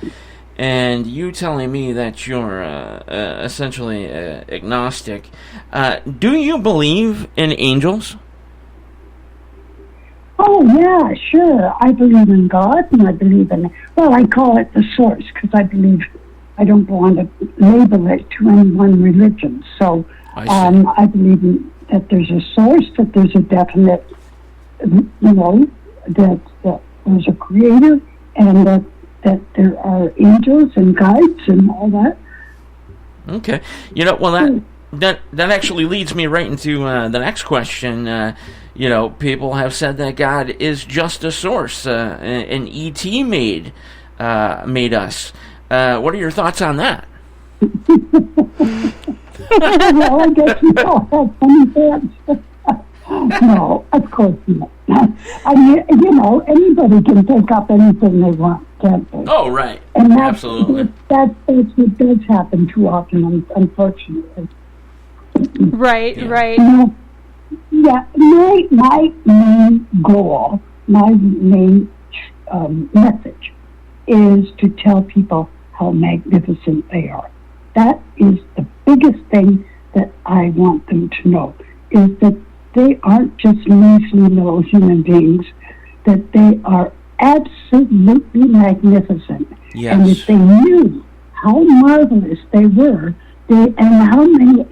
and you telling me that you're essentially agnostic, do you believe in angels? Oh, yeah, sure. I believe in God, and I believe in, well, I call it the source, because I don't want to label it to any one religion. So I see. I believe that there's a source, that there's a definite that there's a creator and that there are angels and guides and all that. Okay. Well, that actually leads me right into the next question. People have said that God is just a source, and E.T. made us. What are your thoughts on that? Well, I guess we all have funny thoughts. No, of course not. I mean, anybody can pick up anything they want, can't they? Oh, right. And Absolutely. That's what does happen too often, unfortunately. Right, Yeah. right. Yeah, my main goal, my main message is to tell people how magnificent they are. That is the biggest thing that I want them to know, is that they aren't just measly little human beings, that they are absolutely magnificent. Yes. And if they knew how marvelous they were, and how many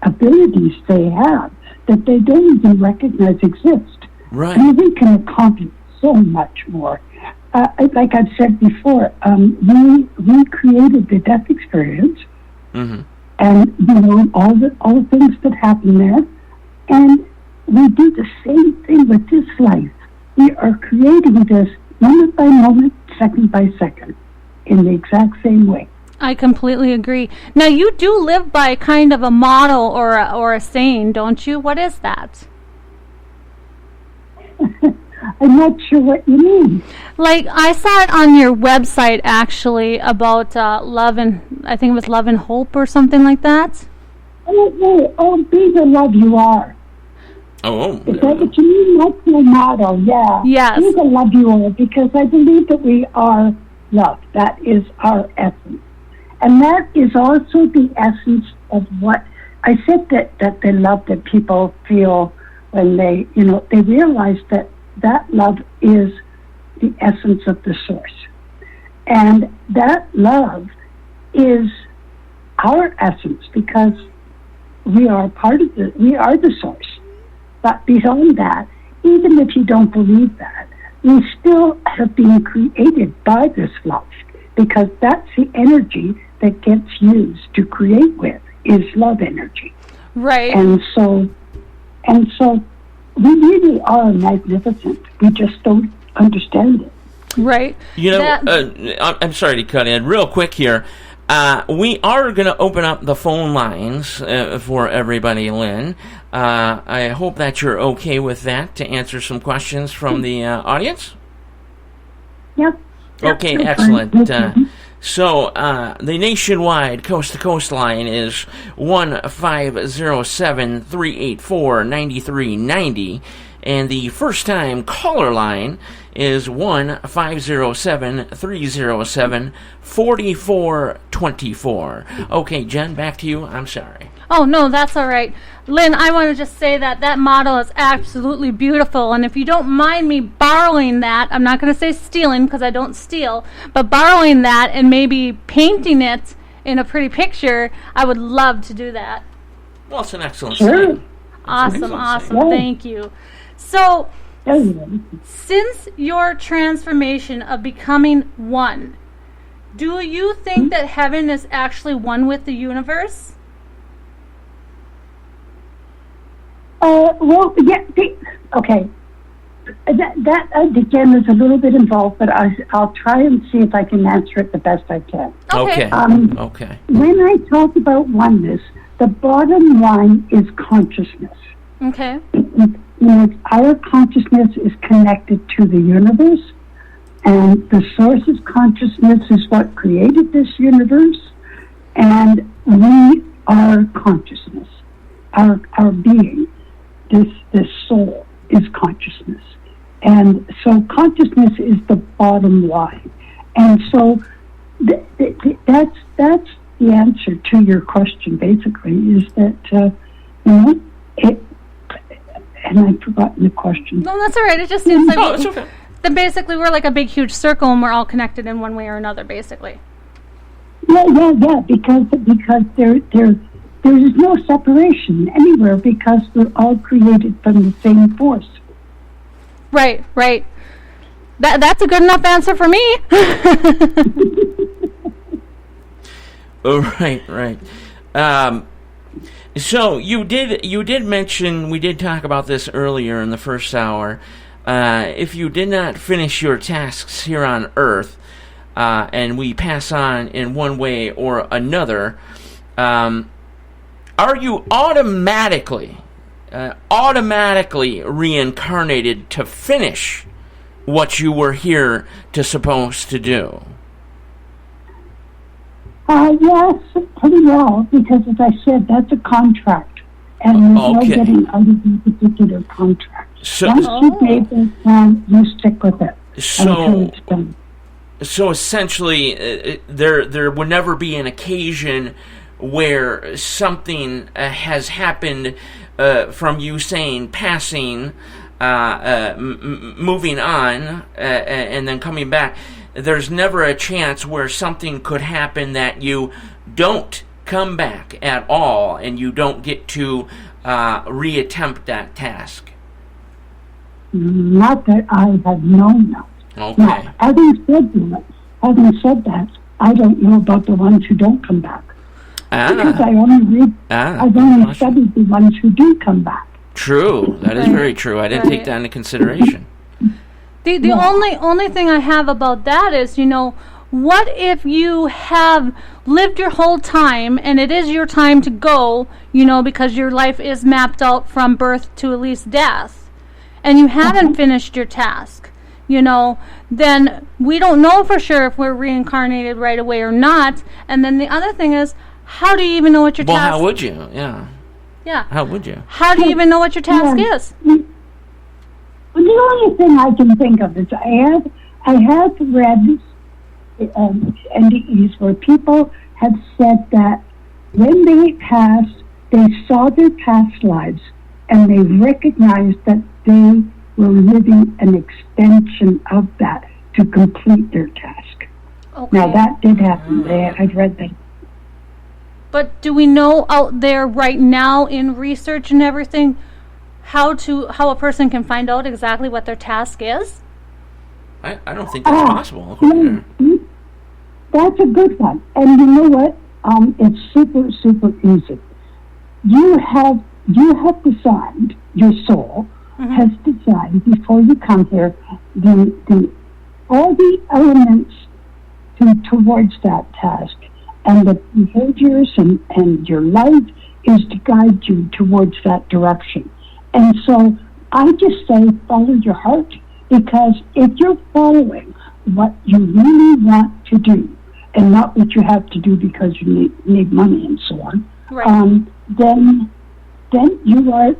abilities they have that they don't even recognize exist. Right. I mean, we can accomplish so much more. Like I've said before, we created the death experience, Mm-hmm. and all the things that happen there, and we do the same thing with this life. We are creating this moment by moment, second by second, in the exact same way. I completely agree. Now, you do live by kind of a model or a saying, don't you? What is that? I'm not sure what you mean. Like, I saw it on your website, actually, about love and, I think it was love and hope or something like that. Be the love you are. Oh, Is that what you mean? That's your motto, yeah. Yes. Be the love you are, because I believe that we are love. That is our essence. And that is also the essence of what I said, that the love that people feel when they realize that love is the essence of the source. And that love is our essence, because we are we are the source. But beyond that, even if you don't believe that, we still have been created by this love, because that's the energy that gets used to create with, is love energy. Right. And so we really are magnificent. We just don't understand it. Right. I'm sorry to cut in real quick here. We are going to open up the phone lines for everybody, Lynn. I hope that you're okay with that, to answer some questions from the audience. Yep. Okay, That's excellent. fine. So the nationwide coast-to-coast line is 1-507-384-9390, and the first-time caller line is 1-507-307-4424. Okay, Jen, back to you. I'm sorry. Oh, no, that's all right. Lynn, I want to just say that model is absolutely beautiful. And if you don't mind me borrowing that, I'm not going to say stealing because I don't steal, but borrowing that and maybe painting it in a pretty picture, I would love to do that. Well, it's an excellent Sure. sign. Awesome. Yeah. Thank you. So, Anyway, since your transformation of becoming one, do you think that heaven is actually one with the universe? well, yeah, okay. That again is a little bit involved, but I'll try and see if I can answer it the best I can. Okay. Okay. When I talk about oneness, the bottom line is consciousness. Okay. Our consciousness is connected to the universe, and the source's consciousness is what created this universe, and we are consciousness. Our being, this soul, is consciousness. And so consciousness is the bottom line. And so that's the answer to your question, basically, is that, and I've forgotten the question. No, that's all right. It just seems like Oh, it's okay. that basically we're like a big, huge circle, and we're all connected in one way or another, basically. Yeah, because there is no separation anywhere, because we're all created from the same force. Right. That's a good enough answer for me. Oh, right. So you did mention, we did talk about this earlier in the first hour. If you did not finish your tasks here on Earth, and we pass on in one way or another, are you automatically reincarnated to finish what you were here supposed to do? Yes, pretty well, because as I said, that's a contract, and there's no getting out of the particular contract. So, once you gave it plan, you stick with it until it's done. So essentially, there would never be an occasion where something has happened from you saying passing, moving on, and then coming back. There's never a chance where something could happen that you don't come back at all and you don't get to reattempt that task. Not that I have known of. Okay. Now, having said that, I don't know about the ones who don't come back. Because I've only studied the ones who do come back. True. That is very true. I didn't take that into consideration. The only thing I have about that is, what if you have lived your whole time and it is your time to go, because your life is mapped out from birth to at least death, and you haven't finished your task, then we don't know for sure if we're reincarnated right away or not. And then the other thing is, how do you even know what your task is? Well, how would you? Yeah. How would you? How do you even know what your task is? Well, the only thing I can think of is I have read NDEs where people have said that when they passed, they saw their past lives and they recognized that they were living an extension of that to complete their task. Okay. Now, that did happen. I've read that. But do we know out there right now in research and everything how a person can find out exactly what their task is? I don't think that's possible. That's a good one. And you know what? It's super, super easy. You have designed, your soul has designed before you come here all the elements towards that task, and the behaviors and your life is to guide you towards that direction. And so I just say follow your heart, because if you're following what you really want to do and not what you have to do because you need money and so on, right. Then you are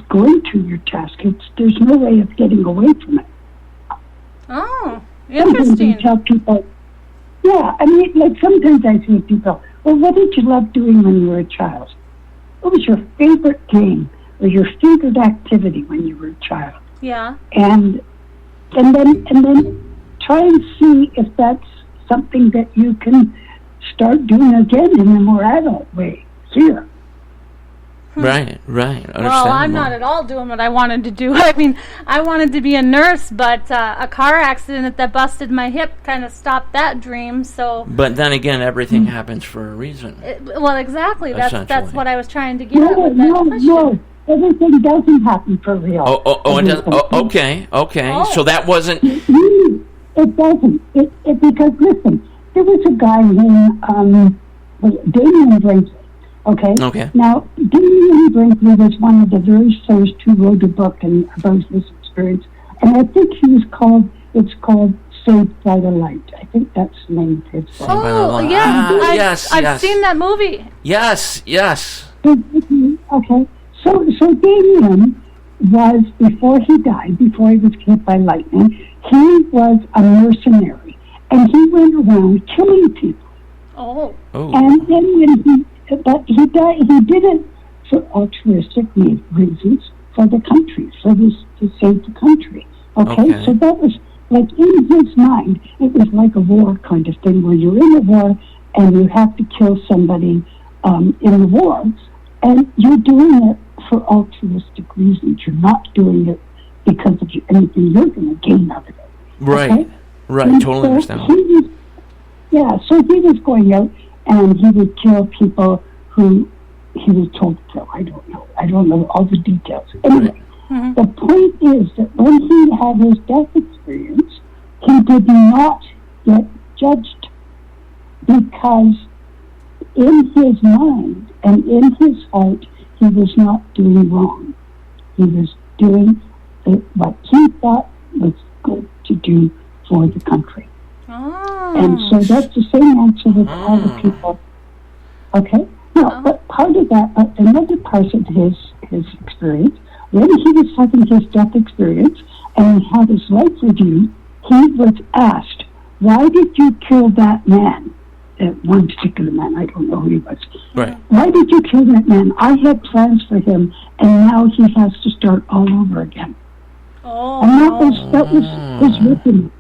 going to your task. There's no way of getting away from it. Oh, interesting. Sometimes I tell people, sometimes I say to people, well, what did you love doing when you were a child? What was your favorite game or your favorite activity when you were a child? Yeah. And then try and see if that's something that you can start doing again in a more adult way here. Right. Well, I'm not at all doing what I wanted to do. I mean, I wanted to be a nurse, but a car accident that busted my hip kind of stopped that dream. So. But then again, everything happens for a reason. Well, exactly. That's what I was trying to get at No, with that question. no. Everything doesn't happen for real. It does. Okay. Oh. So that wasn't. It doesn't. It because listen, there was a guy named Damien Brinkley. Okay. Now, Damien Brinkley was one of the very first who wrote a book about his experience, and I think it's called Saved by the Light. I think that's the name of his book. Oh, yes. I've seen that movie. Yes. Okay. So Damien was, before he died, before he was hit by lightning, he was a mercenary, and he went around killing people. Oh. And then he did it for altruistic reasons for the country, to save the country. Okay, so that was like in his mind, it was like a war kind of thing where you're in a war and you have to kill somebody in the war, and you're doing it for altruistic reasons. You're not doing it because of anything you're going to gain out of it. Right. Okay? Right. And Totally so understand. so he was going out and he would kill people who he was told to kill. I don't know all the details. Anyway, the point is that when he had his death experience, he did not get judged because in his mind and in his heart, he was not doing wrong. He was doing what he thought was good to do for the country. Oh. And so that's the same answer with all the people. Okay? No, but part of that, another part of his experience, when he was having his death experience and he had his life review, he was asked, why did you kill that man? One particular man, I don't know who he was. Right. Why did you kill that man? I had plans for him, and now he has to start all over again. Oh. And that was his written.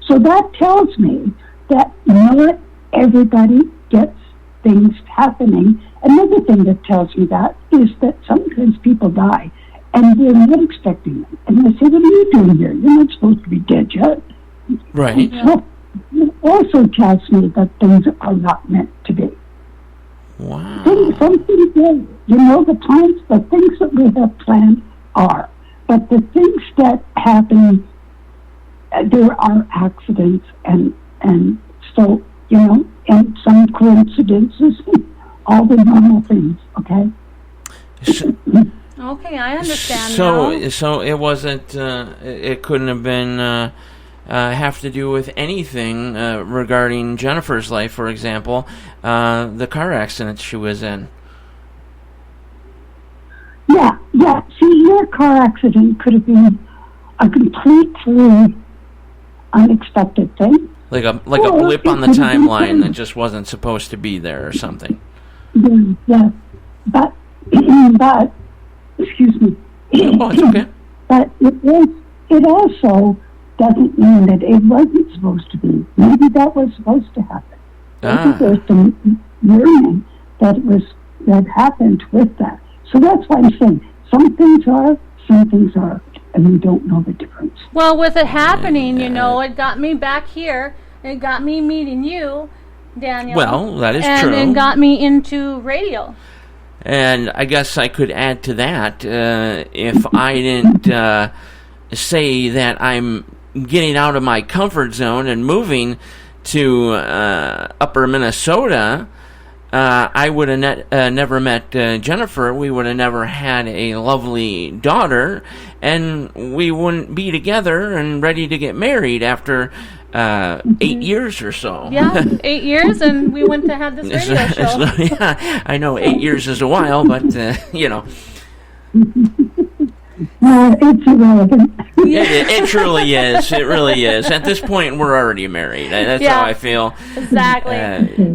So that tells me that not everybody gets things happening. Another thing that tells me that is that sometimes people die, and we're not expecting them. And they say, what are you doing here? You're not supposed to be dead yet. Right. So it also tells me that things are not meant to be. Wow. Some things are. The plans, the things that we have planned are. But the things that happen, there are accidents and so, and some coincidences, all the normal things, okay? Okay, I understand now. So it wasn't. It couldn't have been have to do with anything regarding Jennifer's life, for example, the car accident she was in. Yeah. See, your car accident could have been a completely unexpected thing. Like a blip on the timeline that just wasn't supposed to be there or something. Yeah. But excuse me. Oh, it's okay. But it also doesn't mean that it wasn't supposed to be. Maybe that was supposed to happen. Maybe there's some learning that happened with that. So that's why I'm saying some things are, and we don't know the difference. Well, with it happening, it got me back here. It got me meeting you, Daniel. Well, that is true. And it got me into radio. And I guess I could add to that, if I didn't say that I'm getting out of my comfort zone and moving to upper Minnesota, I would have never met Jennifer. We would have never had a lovely daughter, and we wouldn't be together and ready to get married after 8 years or so. Yeah, 8 years, and we went to have this radio show. Yeah, I know 8 years is a while, but, It's irrelevant. It truly is. It really is. At this point, we're already married. That's how I feel. Exactly.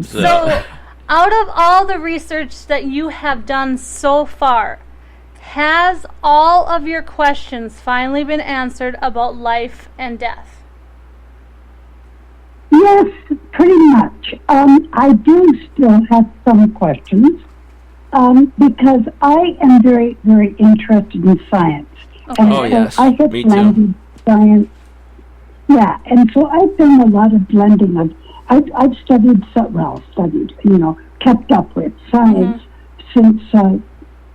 So, out of all the research that you have done so far, has all of your questions finally been answered about life and death? Yes, pretty much. I do still have some questions because I am very, very interested in science. Okay. And Oh, so yes. I have Me too. blended science. Yeah, and so I've done a lot of blending of. I've studied, kept up with science since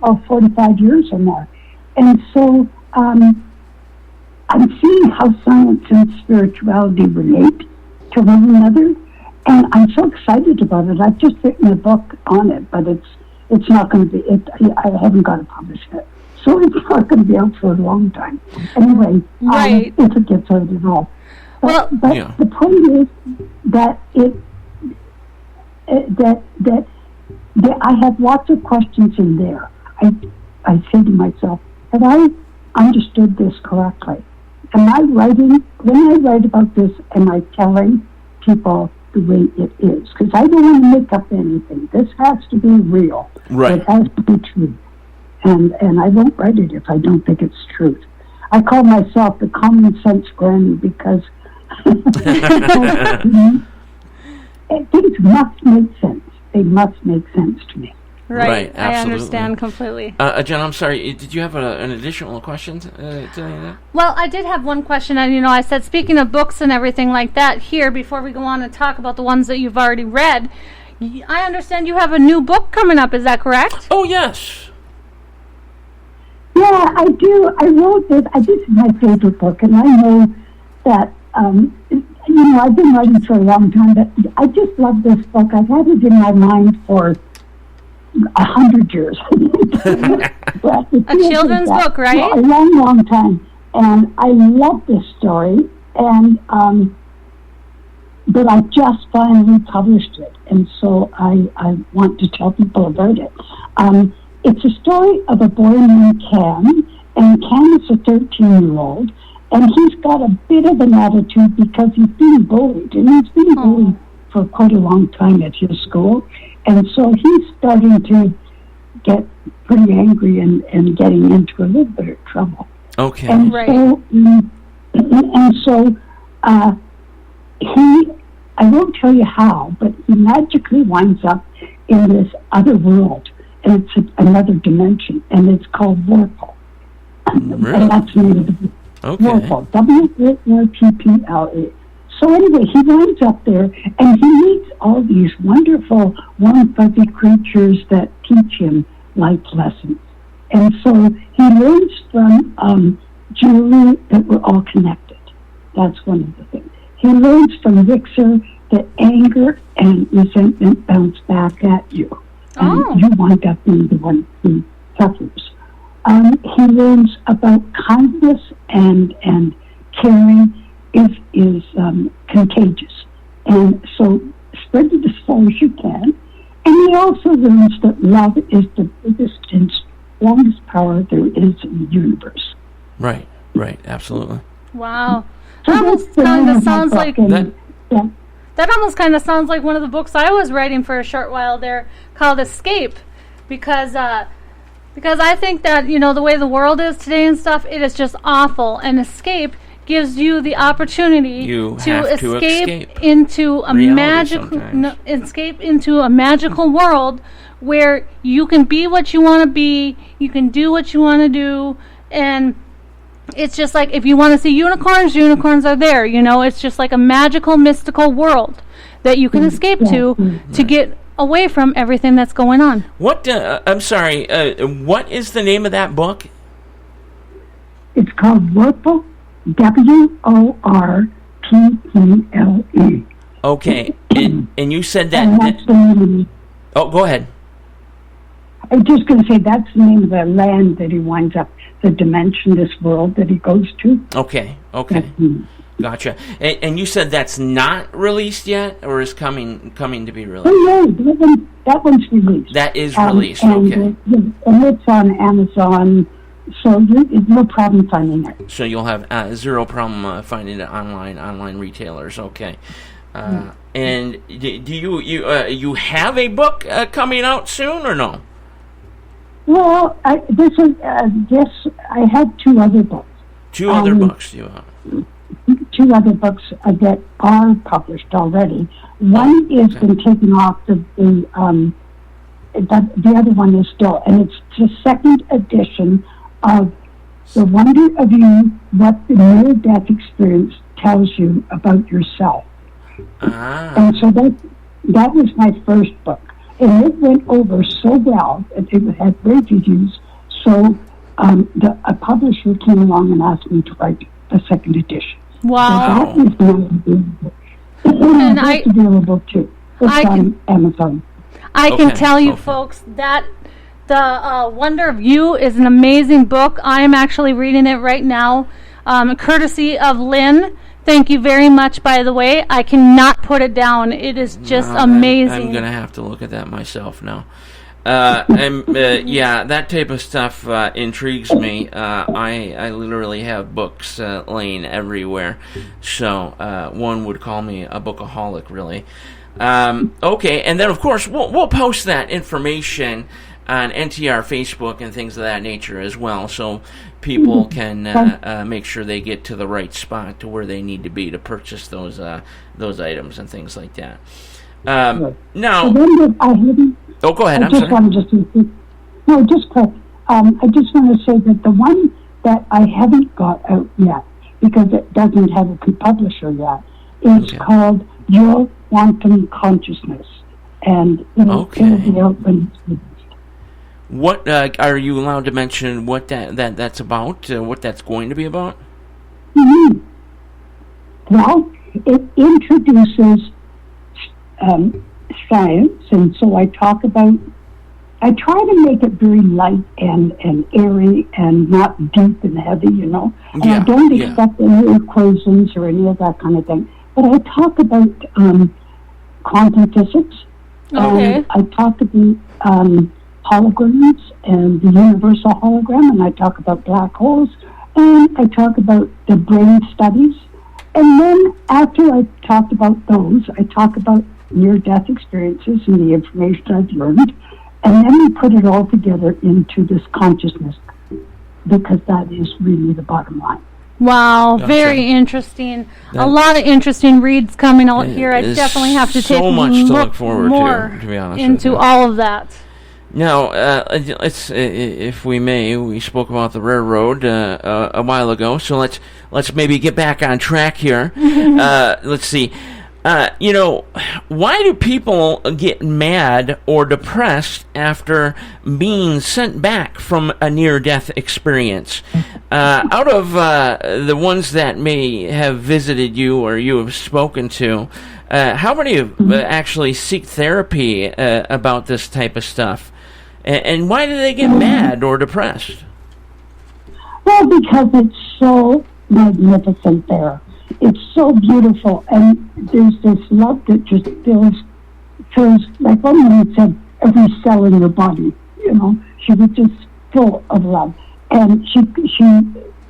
45 years or more. And so I'm seeing how science and spirituality relate to one another, and I'm so excited about it. I've just written a book on it, but it's not going to be. I haven't got it published yet, so it's not going to be out for a long time. Anyway, Right. If it gets out at all. But Yeah. the point is that that I have lots of questions in there. I say to myself, have I understood this correctly? Am I writing, when I write about this, am I telling people the way it is? Because I don't want to make up anything. This has to be real. Right. It has to be true. And I won't write it if I don't think it's truth. I call myself the common sense granny because things must make sense. They must make sense to me. Right, I absolutely. understand completely. Jen, I'm sorry. Did you have an additional question to that? Well, I did have one question, and I said, speaking of books and everything like that, here before we go on and talk about the ones that you've already read, I understand you have a new book coming up. Is that correct? Oh, yes. Yeah, I do. I wrote this. This is my favorite book, and I know that, I've been writing for a long time, but I just love this book. I've had it in my mind for 100 years. A children's book, right? A long, long time. And I love this story, and but I just finally published it, and so I want to tell people about it. It's a story of a boy named Cam, and Cam is a 13-year-old, and he's got a bit of an attitude because he's being bullied, and he's been bullied for quite a long time at his school, and so he's starting to get pretty angry and getting into a little bit of trouble. Okay. And so I won't tell you how, but he magically winds up in this other world, and it's another dimension, and it's called Whythouse. Really? And that's the name of the book. Okay. Whythouse, W-O-R-T-P-L-E. So anyway, he winds up there, and he meets all these wonderful, warm, fuzzy creatures that teach him life lessons. And so he learns from Julie that we're all connected. That's one of the things. He learns from Vixer that anger and resentment bounce back at you. And you wind up being the one who suffers. He learns about kindness and caring is contagious. And so spread it as far as you can. And he also learns that love is the biggest and strongest power there is in the universe. Right, absolutely. Wow. So That almost that's the kind name of of my sounds book, like and, yeah. that almost kind of sounds like one of the books I was writing for a short while there, called Escape, because I think that the way the world is today and stuff, it is just awful. And Escape gives you the opportunity to escape into a escape into a magical world where you can be what you want to be, you can do what you want to do, and it's just like if you want to see unicorns are there. It's just like a magical, mystical world that you can escape to get away from everything that's going on. What? I'm sorry. What is the name of that book? It's called Whythouse, W-O-R-T-E-L-E. Okay, and you said And that. that's the name. Oh, go ahead. I'm just going to say that's the name of the land that he winds up, the dimension, this world that he goes to. Okay. Mhm. Gotcha. And you said that's not released yet, or is coming to be released? Oh, yeah, that one's released. That is released. And, Okay. And it's on Amazon, so it's no problem finding it. So you'll have zero problem finding it online retailers. Okay. And do you have a book coming out soon or no? Well, yes, I had two other books. Two other books you have. Two other books that are published already. One is been taken off the other one is still, and it's the second edition of The Wonder of You, What the Near-Death Experience Tells You About Yourself. And so that was my first book. And it went over so well, it had great reviews, so a publisher came along and asked me to write a second edition. Wow. So that is now available. And It's available too. It's on Amazon. I can tell you, folks, that The Wonder of You is an amazing book. I am actually reading it right now, courtesy of Lynn. Thank you very much, by the way. I cannot put it down. It is just amazing. I'm going to have to look at that myself now. That type of stuff intrigues me. I literally have books laying everywhere. So one would call me a bookaholic, really. Okay, and then, of course, we'll post that information on NTR Facebook and things of that nature as well, so people can make sure they get to the right spot to where they need to be to purchase those items and things like that. Now, Oh, go ahead. I I'm just sorry. wanted to no, just quick. I just want to say that the one that I haven't got out yet, because it doesn't have a publisher yet, is Okay. called Your Quantum Consciousness. And it'll be out when it's released. What are you allowed to mention? What that's about? What that's going to be about? Mhm. Well, it introduces science, and so I try to make it very light and airy and not deep and heavy, you know. And I don't expect any equations or any of that kind of thing. But I talk about quantum physics. Okay. And I talk about holograms and the universal hologram, and I talk about black holes, and I talk about the brain studies. And then after I talked about those, I talk about near-death experiences and the information I've learned, and then we put it all together into this consciousness, because that is really the bottom line. Wow, Gotcha. very interesting. That- A lot of interesting reads coming out here. I There's definitely have to so take much to look forward more to be honest with into you. all of that. Now, let's, if we may, we spoke about the railroad a while ago, so let's maybe get back on track here. Let's see. Why do people get mad or depressed after being sent back from a near-death experience? Out of the ones that may have visited you or you have spoken to, how many actually seek therapy about this type of stuff? And why do they get mad or depressed? Well, because it's so magnificent there. It's so beautiful, and there's this love that just fills like one woman said, every cell in your body. You know, she was just full of love, and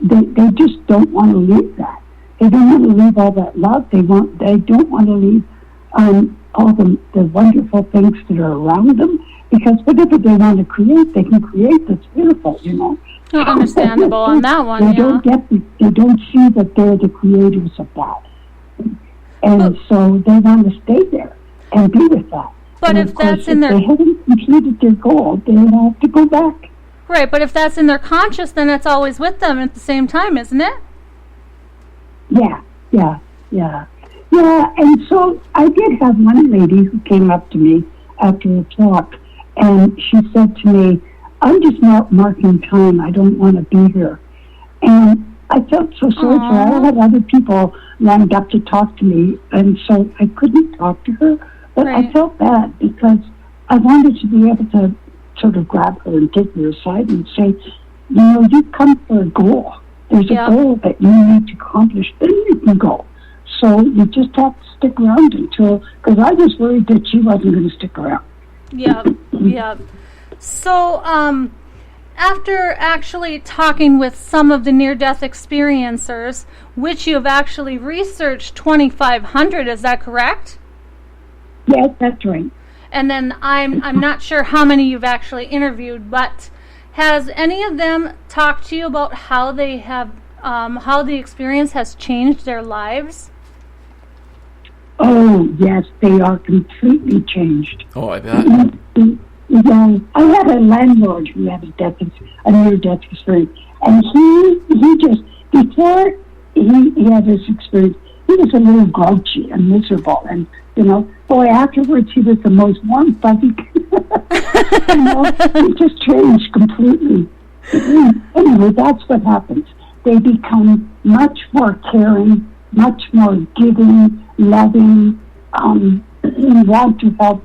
they just don't want to leave that. They don't want to leave all that love. They don't want to leave all the wonderful things that are around them, because whatever they want to create, they can create. That's beautiful, you know. Oh, understandable on that one, They don't see that they're the creators of that, and so they want to stay there and be with that. But and if of course, that's in their they haven't completed their goal, they have to go back. right, but if that's in their conscious, then it's always with them at the same time, isn't it? Yeah. And so I did have one lady who came up to me after a talk, and she said to me, "I'm just not marking time. I don't want to be here." And I felt so sorry for her. I had other people lined up to talk to me, and so I couldn't talk to her. But I Right. felt bad because I wanted to be able to sort of grab her and take her aside and say, you've come for a goal. There's Yeah. a goal that you need to accomplish. Then you can go. So you just have to stick around until, because I was worried that she wasn't going to stick around. Yep. So, after actually talking with some of the near-death experiencers, which you have actually researched 2,500, is that correct? Yes, that's right. And then I'm not sure how many you've actually interviewed, but has any of them talked to you about how they have, how the experience has changed their lives? Oh, yes, they are completely changed. Oh, I bet. Yeah, I had a landlord who had a near-death experience, and he just, before he had this experience, he was a little grouchy and miserable, and, boy, afterwards he was the most warm, fuzzy, he just changed completely. Anyway, that's what happens. They become much more caring, much more giving, loving, want to help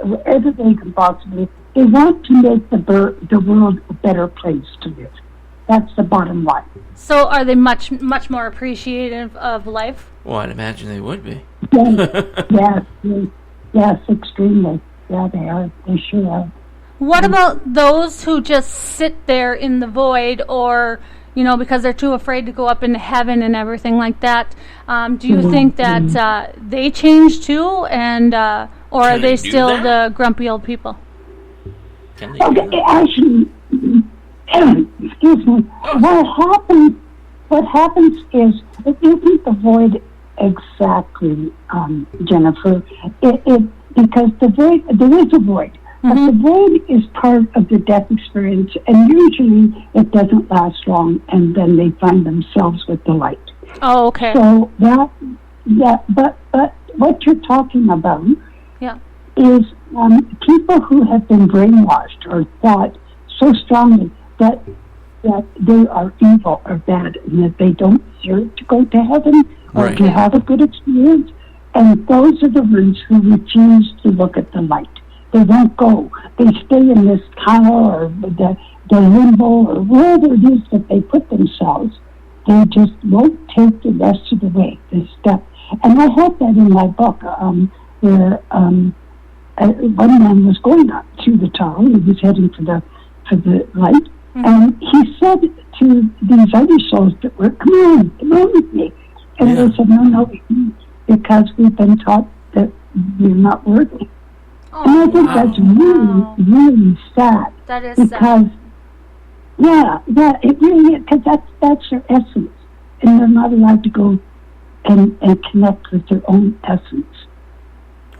wherever they can possibly. They want to make the world a better place to live. That's the bottom line. So are they much more appreciative of life? Well, I'd imagine they would be. Yes, extremely. Yeah, they are. They sure are. What about those who just sit there in the void, or because they're too afraid to go up into heaven and everything like that? Do you think that they change too, and or are Can they they do still that? the grumpy old people? Can they do Okay, that? actually, excuse me. What happens is it isn't the void exactly, Jennifer. It because the void, there is a void, But the brain is part of the death experience, and usually it doesn't last long, and then they find themselves with the light. Oh, okay. So but what you're talking about Yeah. is people who have been brainwashed or thought so strongly that they are evil or bad and that they don't deserve to go to heaven or Right. to have a good experience. And those are the ones who refuse to look at the light. They won't go. They stay in this tunnel or the limbo or wherever it is that they put themselves. They just won't take the rest of the way, this step. And I had that in my book, where one man was going up through the tunnel. He was heading for the light. And he said to these other souls that were, come on with me. And they said, no, because we've been taught that we're not worthy. Oh, And I think that's really, really sad. that is Because, it really is, because that's their essence. And they're not allowed to go and connect with their own essence.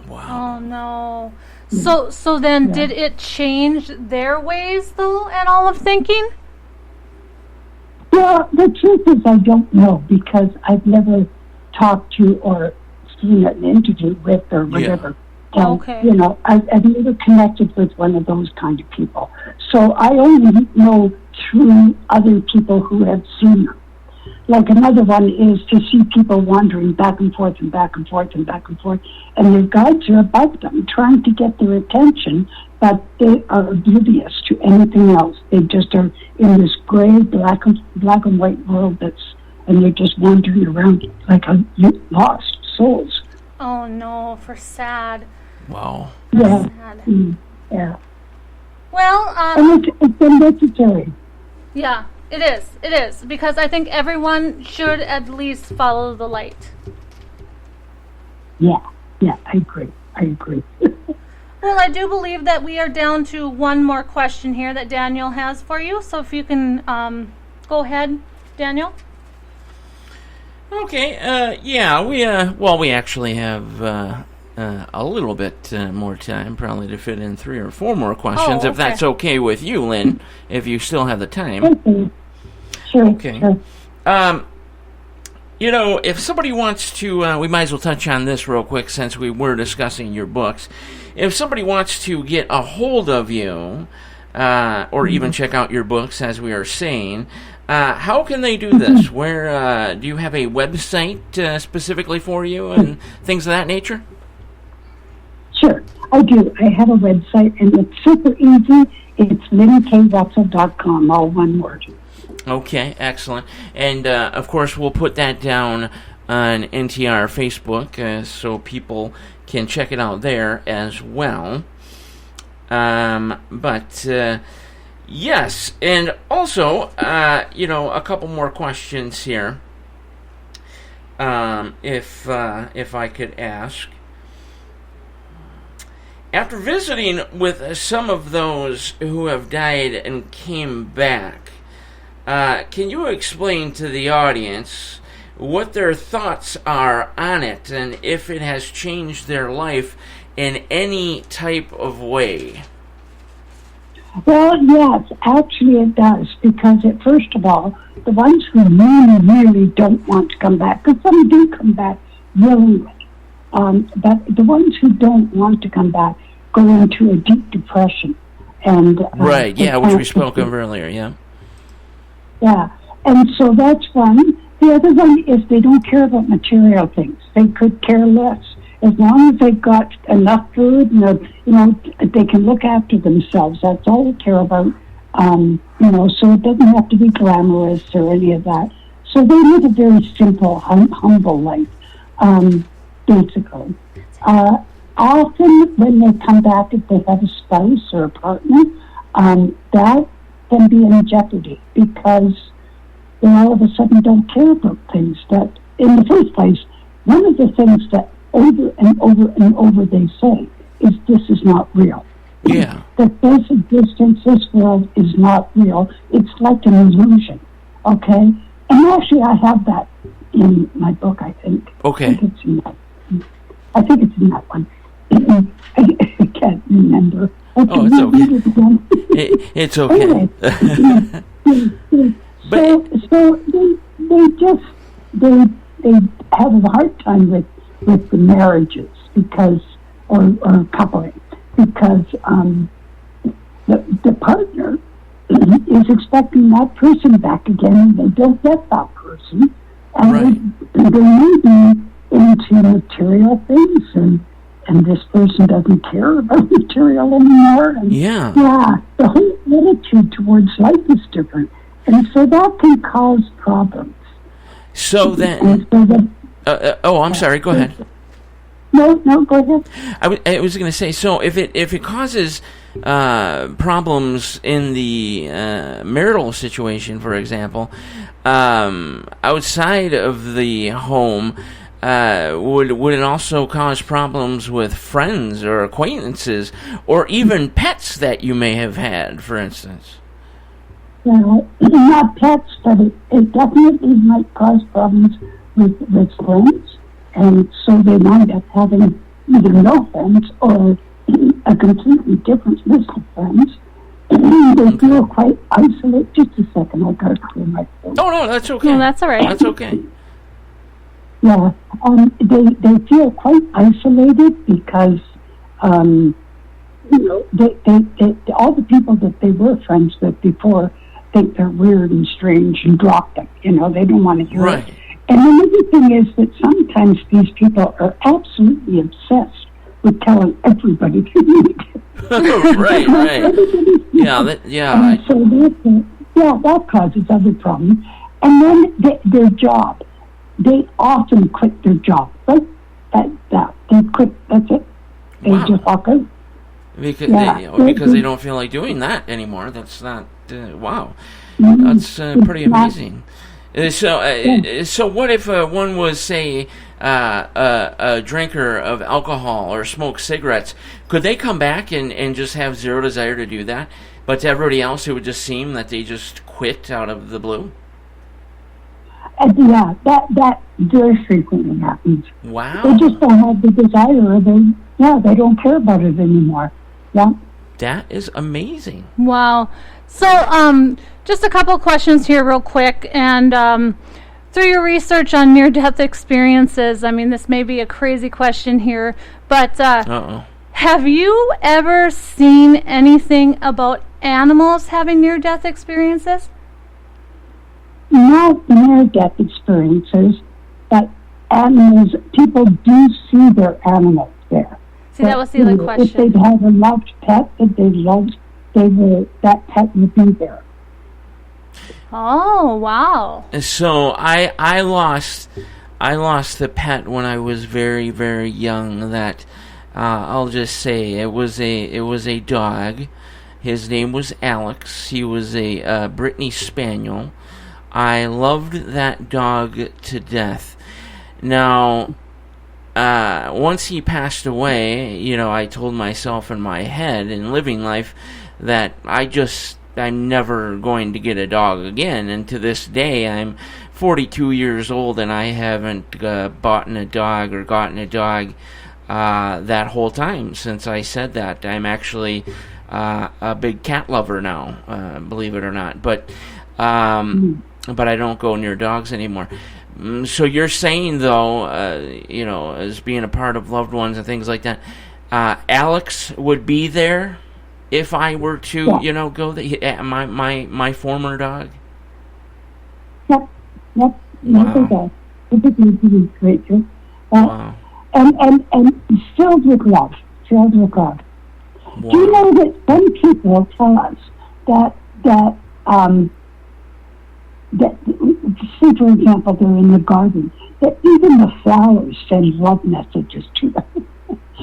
Wow. Oh no. So then did it change their ways though and all of thinking? Well, the truth is I don't know because I've never talked to or seen an interview with or whatever. Okay. You know, I've never connected with one of those kind of people. So I only know through other people who have seen them. Like another one is to see people wandering back and forth and back and forth and back and forth, and their guides are above them, trying to get their attention, but they are oblivious to anything else. They just are in this gray, black and white world and they're just wandering around like lost souls. Oh no, for sad. Wow. Yeah. Sad. Yeah. Well, And it's unnecessary. yeah, it is, because I think everyone should at least follow the light. Yeah, I agree. Well, I do believe that we are down to one more question here that Daniel has for you, so if you can go ahead, Daniel. Okay, we actually have a little bit more time, probably to fit in 3 or 4 more questions, if that's okay with you, Lynn, if you still have the time. Okay. Sure. Okay. Sure. You know, if somebody wants to, we might as well touch on this real quick since we were discussing your books. If somebody wants to get a hold of you, or even check out your books, as we are saying, how can they do this? Where do you have a website specifically for you and things of that nature? Sure, I do. I have a website, and it's super easy. It's lynnkwetzel.com, all one word. Okay, excellent. And, of course, we'll put that down on NTR Facebook so people can check it out there as well. Yes, and also, a couple more questions here, if I could ask. After visiting with some of those who have died and came back, can you explain to the audience what their thoughts are on it and if it has changed their life in any type of way? Well, yes, actually it does, because first of all, the ones who really, really don't want to come back, because some do come back willingly, but the ones who don't want to come back go into a deep depression. And Right, which we spoke of earlier, yeah. Yeah, and so that's one. The other one is they don't care about material things. They could care less. As long as they've got enough food, and they can look after themselves. That's all they care about. So it doesn't have to be glamorous or any of that. So they live a very simple, humble life, basically. Often when they come back, if they have a spouse or a partner, that can be in jeopardy because they all of a sudden don't care about things that, in the first place, one of the things that over and over and over they say is this is not real. Yeah. That this existence, this world is not real. It's like an illusion, okay? And actually I have that in my book, I think. Okay. I think it's in that one. I can't remember. Oh, it's okay. It's okay. Anyway, so they have a hard time with the marriages because or coupling because the partner is expecting that person back again, and they don't get that person, and they may be into material things, and this person doesn't care about material anymore. And Yeah. the whole attitude towards life is different, and so that can cause problems. So then, And so that, I'm sorry. Go ahead. no, go ahead. I was going to say, so if it causes problems in the marital situation, for example, outside of the home, would it also cause problems with friends or acquaintances, or even pets that you may have had, for instance? Not pets, but it definitely might cause problems with friends, and so they wind up having either no friends or a completely different list of friends. They feel quite isolated. Just a second, I gotta clear my throat. Oh, no, that's okay. No, that's all right. That's okay. Yeah, they feel quite isolated because, they all the people that they were friends with before think they're weird and strange and drop them. They don't want to hear Right. it. And another thing is that sometimes these people are absolutely obsessed with telling everybody they meet. Right. So that causes other problems. And then their job. They often quit their job. Right? They quit. That's it. They just walk out. Because they don't feel like doing that anymore. That's not wow. That's pretty amazing. So what if one was, say, a drinker of alcohol or smoked cigarettes? Could they come back and just have zero desire to do that? But to everybody else, it would just seem that they just quit out of the blue? That very frequently happens. Wow. They just don't have the desire, or they don't care about it anymore. Yeah. That is amazing. Wow. So, just a couple questions here real quick. And through your research on near-death experiences, I mean, this may be a crazy question here, but have you ever seen anything about animals having near-death experiences? Not near-death experiences, but animals, people do see their animals there. See, that was the other question. If they'd have a loved pet that they loved, that pet would be there. Oh, wow. So I lost the pet when I was very, very young. That I'll just say it was a dog. His name was Alex. He was a Brittany Spaniel. I loved that dog to death. Now, once he passed away, I told myself in my head in living life that I'm never going to get a dog again. And to this day, I'm 42 years old and I haven't bought a dog or gotten a dog that whole time since I said that. I'm actually a big cat lover now, believe it or not. But I don't go near dogs anymore. So you're saying, though, as being a part of loved ones and things like that, Alex would be there if I were to, go my former dog? Yep. Wow. It's a great creature. Wow. And filled with love. Wow. Do you know that some people tell us that say, for example, they're in the garden, that even the flowers send love messages to them.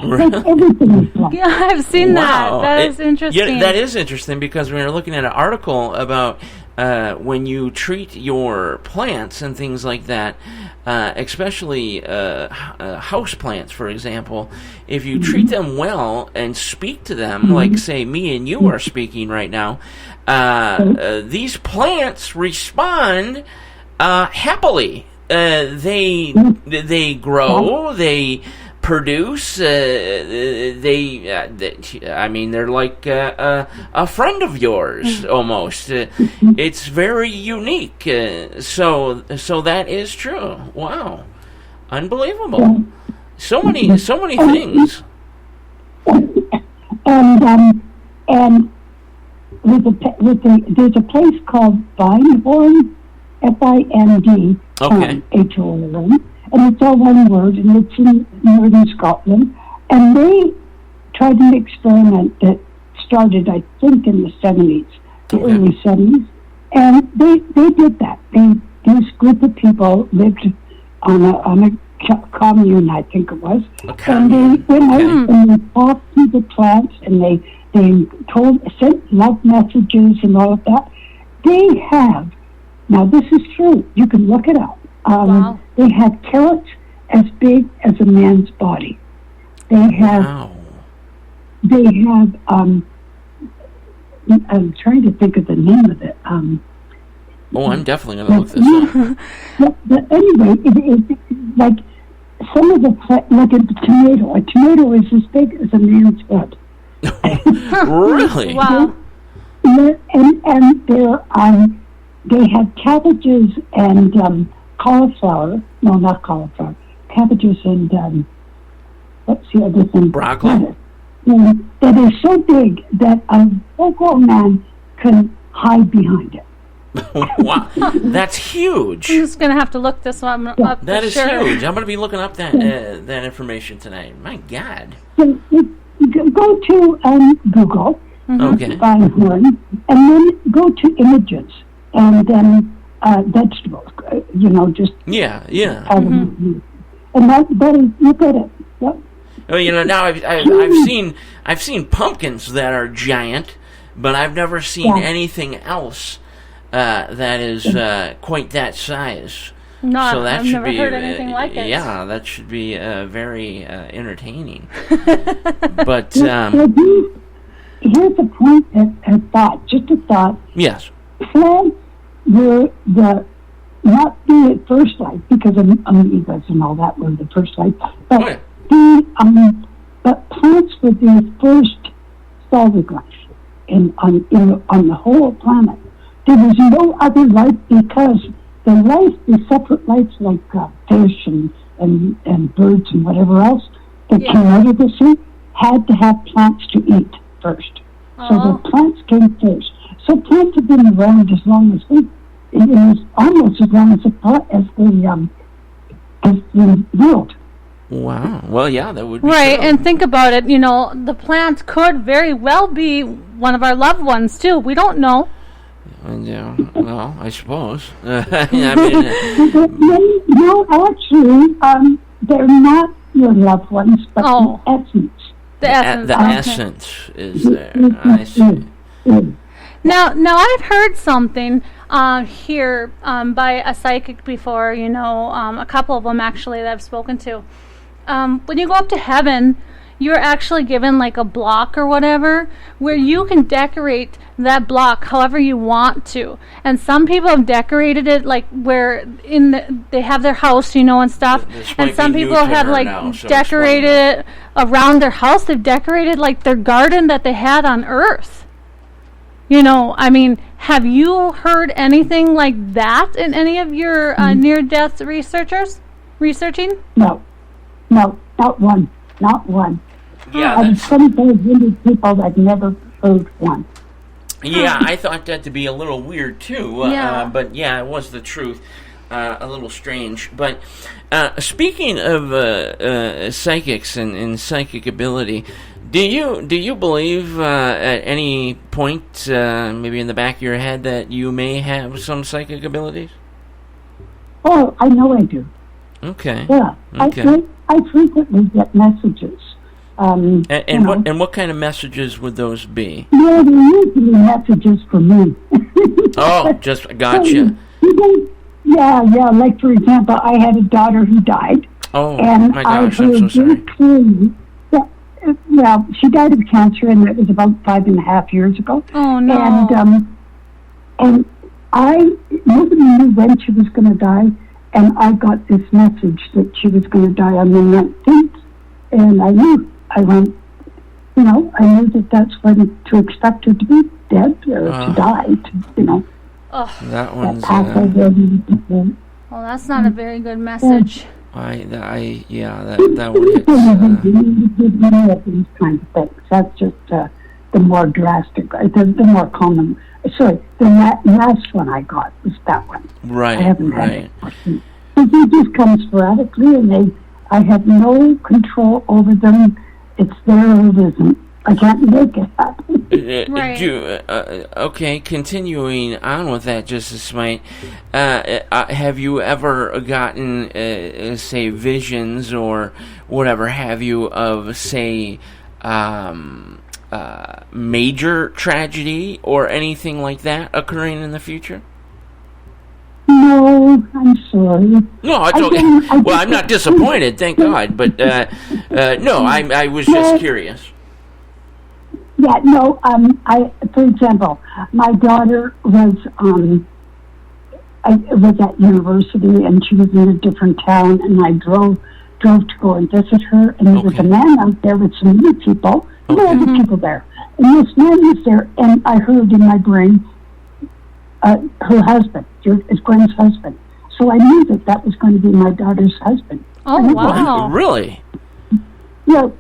Like everything is love. Yeah, I've seen Wow. that. That is interesting. Yeah, that is interesting because we were looking at an article about when you treat your plants and things like that, especially house plants, for example, if you treat them well and speak to them, like, say, me and you are speaking right now, these plants respond happily. They grow, they produce. I mean, they're like a friend of yours almost. It's very unique. So that is true. Wow, unbelievable. So many things. And there's a place called Findhorn, Find, Okay. Horn, and it's all one word, and it's in northern Scotland. And they tried an experiment that started, I think, in the 70s, the early 70s, and they did that. This group of people lived on a commune, I think it was, and they went out and they talked to the plants, and they sent love messages and all of that. They have, now this is true, you can look it up. Wow. They have carrots as big as a man's body. They have, I'm trying to think of the name of it. I'm definitely going to look this up. But anyway, it like some of the, like a tomato. A tomato is as big as a man's head. Really? Wow. And they have cabbages and cauliflower. No, not cauliflower. Cabbages and what's the other thing? Broccoli. That is so big that a full-grown man can hide behind it. Wow, that's huge. I'm just going to have to look this one up. That for is sure. huge. I'm going to be looking up that information tonight. My God. So go to Google, Okay. Findhorn, and then go to images, and then vegetables. Just Yeah. and that is, you get it. Yep. Well, now I've seen pumpkins that are giant, but I've never seen anything else that is quite that size. No, So that I've should never be heard anything like it. Yeah, that should be very entertaining. But Here's a point, a thought, just a thought. yes, Plants were not the first life, because amoebas and all that were the first life, but but plants were the first solid life on the whole planet. There was no other life, because the separate lives like fish and birds and whatever else that came out of the sea had to have plants to eat first. So the plants came first. So plants have been around as long as almost as long as the world. wow. Well, yeah, that would be Right, true. and think about it, the plant could very well be one of our loved ones, too. We don't know. Yeah, well, I suppose. I No, actually, they're not your loved ones, but the essence. The essence. the okay. essence is there. I see. Now I've heard something here by a psychic before, a couple of them actually that I've spoken to. When you go up to heaven, you're actually given like a block or whatever where you can decorate that block however you want to. And some people have decorated it like where they have their house, and stuff. This And might some be people new to have her like now, so decorated explain it around their house. They've decorated like their garden that they had on Earth. Have you heard anything like that in any of your near-death researching? No, not one. Yeah, Out of 2,500 people, I've never heard one. Yeah, I thought that to be a little weird too. But yeah, it was the truth. A little strange. But speaking of psychics and psychic ability, do you believe at any point, maybe in the back of your head, that you may have some psychic abilities? Oh, I know I do. Okay. Yeah, Okay. I frequently get messages. And what kind of messages would those be? Yeah, they're usually messages for me. Oh, just gotcha. Yeah. Like, for example, I had a daughter who died. Oh, And my gosh, I I'm so heard very sorry. clearly that, well, she died of cancer, and it was about 5.5 years ago. Oh, no. And nobody knew when she was going to die, and I got this message that she was going to die on the 19th And I knew, I went, you know, I knew that that's when to expect her to be dead or to die, Oh, That one's. pass over. well, that's not a very good message. That one hits. These kinds of things. That's just the more drastic, the more common. Sorry, the last one I got was that one. Right. I haven't had Right. it. It just comes sporadically, and I have no control over them. It's there or it isn't. I can't make it happen. Right. Okay, continuing on with that, just a smite. Have you ever gotten, say, visions or whatever have you of, say, major tragedy or anything like that occurring in the future? No, I'm sorry. No, it's okay. Well, I'm not disappointed, thank God. But no, I was just curious. Yeah, no. For example, my daughter was at university, and she was in a different town, and I drove to go and visit her, and there was a man out there with some other people. There were other people there, and this man was there, and I heard in my brain, her husband, his Gwen's husband. So I knew that was going to be my daughter's husband. Oh, wow. Really? Yeah.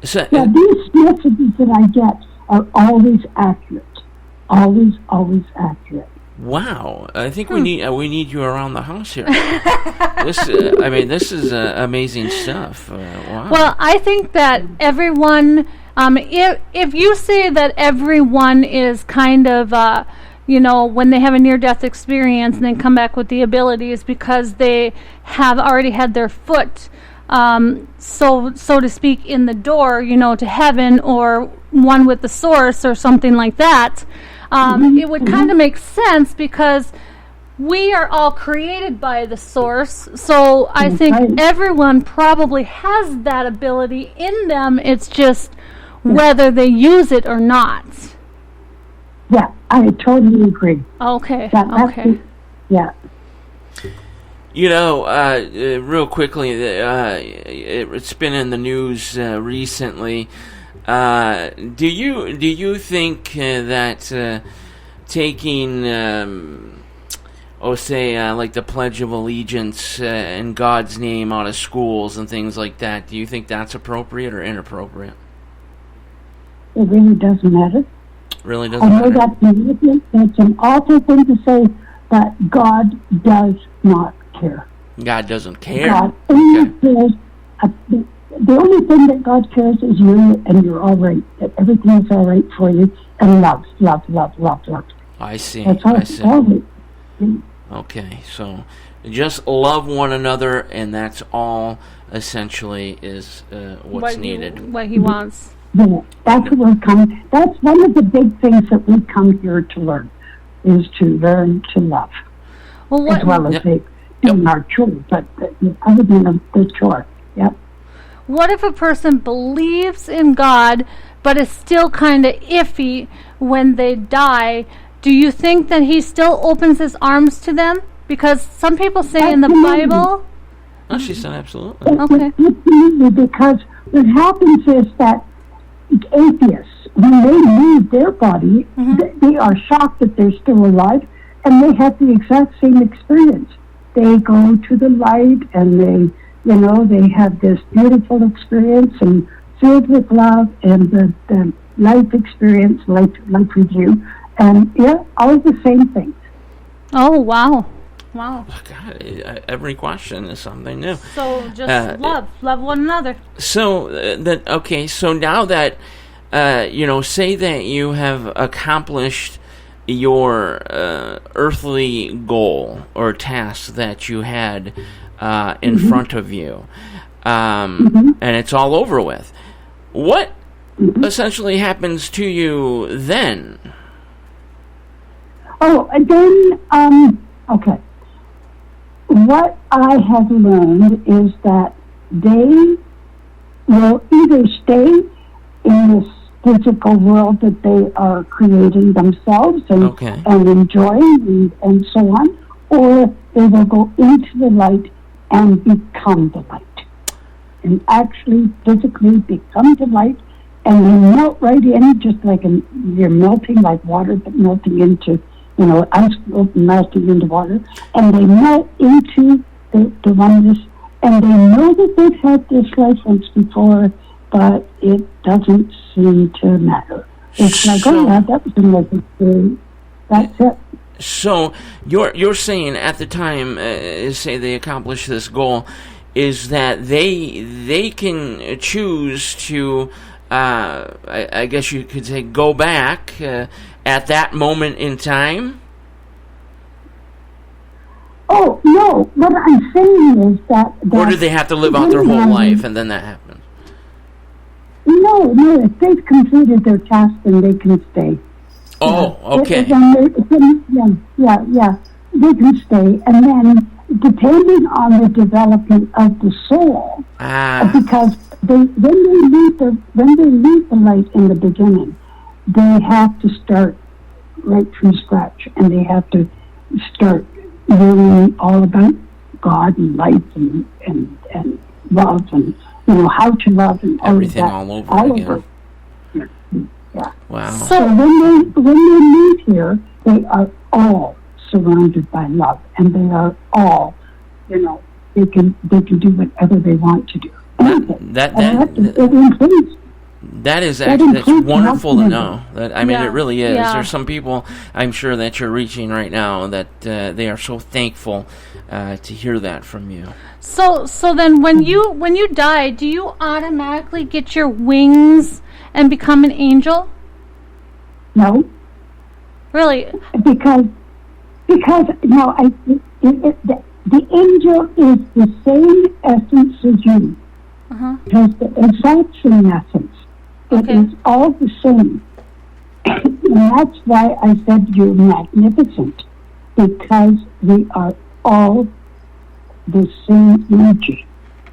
So, Yeah, these messages that I get are always accurate. Always accurate. wow, I think we need you around the house here. This is amazing stuff. Wow. Well, I think that everyone, if you say that everyone is kind of, when they have a near-death experience and then come back with the abilities because they have already had their foot, so to speak, in the door, to heaven, or one with the source or something like that, it would kind of make sense because we are all created by the source. So I think everyone probably has that ability in them. It's just whether they use it or not. Yeah, I totally agree. Okay. Okay. Yeah. Real quickly, it's been in the news recently. Do you think that taking, like the Pledge of Allegiance in God's name out of schools and things like that, do you think that's appropriate or inappropriate? It really doesn't matter. Really doesn't I know matter. that's an awful thing to say, but God does not care. God doesn't care. God only cares. The only thing that God cares is you, and you're all right. That everything is all right for you, and love. I see. That's all. I see. All right. Okay, so just love one another, and that's all essentially is what's needed. What he wants. Yeah, that's what we're coming. That's one of the big things that we come here to learn, is to learn to love, as well as doing our chores, but other than the chore. Yep. What if a person believes in God, but is still kind of iffy when they die? Do you think that he still opens his arms to them? Because some people say in the Bible. Oh, she said absolutely. Okay. Absolutely, because what happens is that atheists, when they leave their body, they are shocked that they're still alive, and they have the exact same experience. They go to the light, and they have this beautiful experience and filled with love and the life experience, life review, and all the same things. Oh, wow. Wow. God, every question is something new. So just love one another. So so now that say that you have accomplished your earthly goal or task that you had in front of you, and it's all over with. What essentially happens to you then? Oh, and then okay. What I have learned is that they will either stay in this physical world that they are creating themselves and enjoying and so on, or they will go into the light and become the light. and actually physically become the light, and they melt right in, just like you're melting like water, but melting into, ice melting into water, and they melt into the oneness, and they know that they've had this life once before, but it doesn't seem to matter. It's like, oh yeah, that was a life experience. That's it. So you're saying at the time, say they accomplish this goal, is that they can choose to, I guess you could say, go back at that moment in time? Oh, no. What I'm saying is that or do they have to live out their whole life and then that happens? No. If they've completed their task, then they can stay. Oh, okay. Yeah. They can stay. And then, depending on the development of the soul, because when they leave the light in the beginning, they have to start right from scratch, and they have to start learning all about God and life and love and how to love and everything all over again. Yeah. Wow. So when they leave here, they are all surrounded by love, and they are all, they can do whatever they want to do. That's wonderful to know. It really is. Yeah. There's some people, I'm sure, that you're reaching right now that they are so thankful to hear that from you. So then when you die, do you automatically get your wings and become an angel? No. Really? Because no, the angel is the same essence as you. Because it's that same essence. It is all the same. And that's why I said you're magnificent. Because we are all the same energy.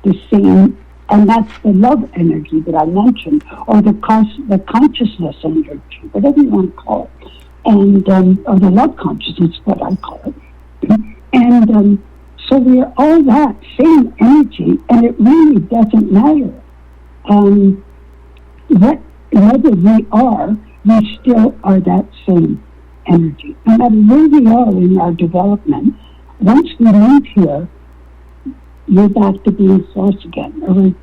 The same, and that's the love energy that I mentioned, or the consciousness energy, whatever you want to call it. And or the love consciousness, what I call it. And so we're all that same energy, and it really doesn't matter whether we still are that same energy. No matter where we are in our development, once we leave here, we're back to being source again. Or we've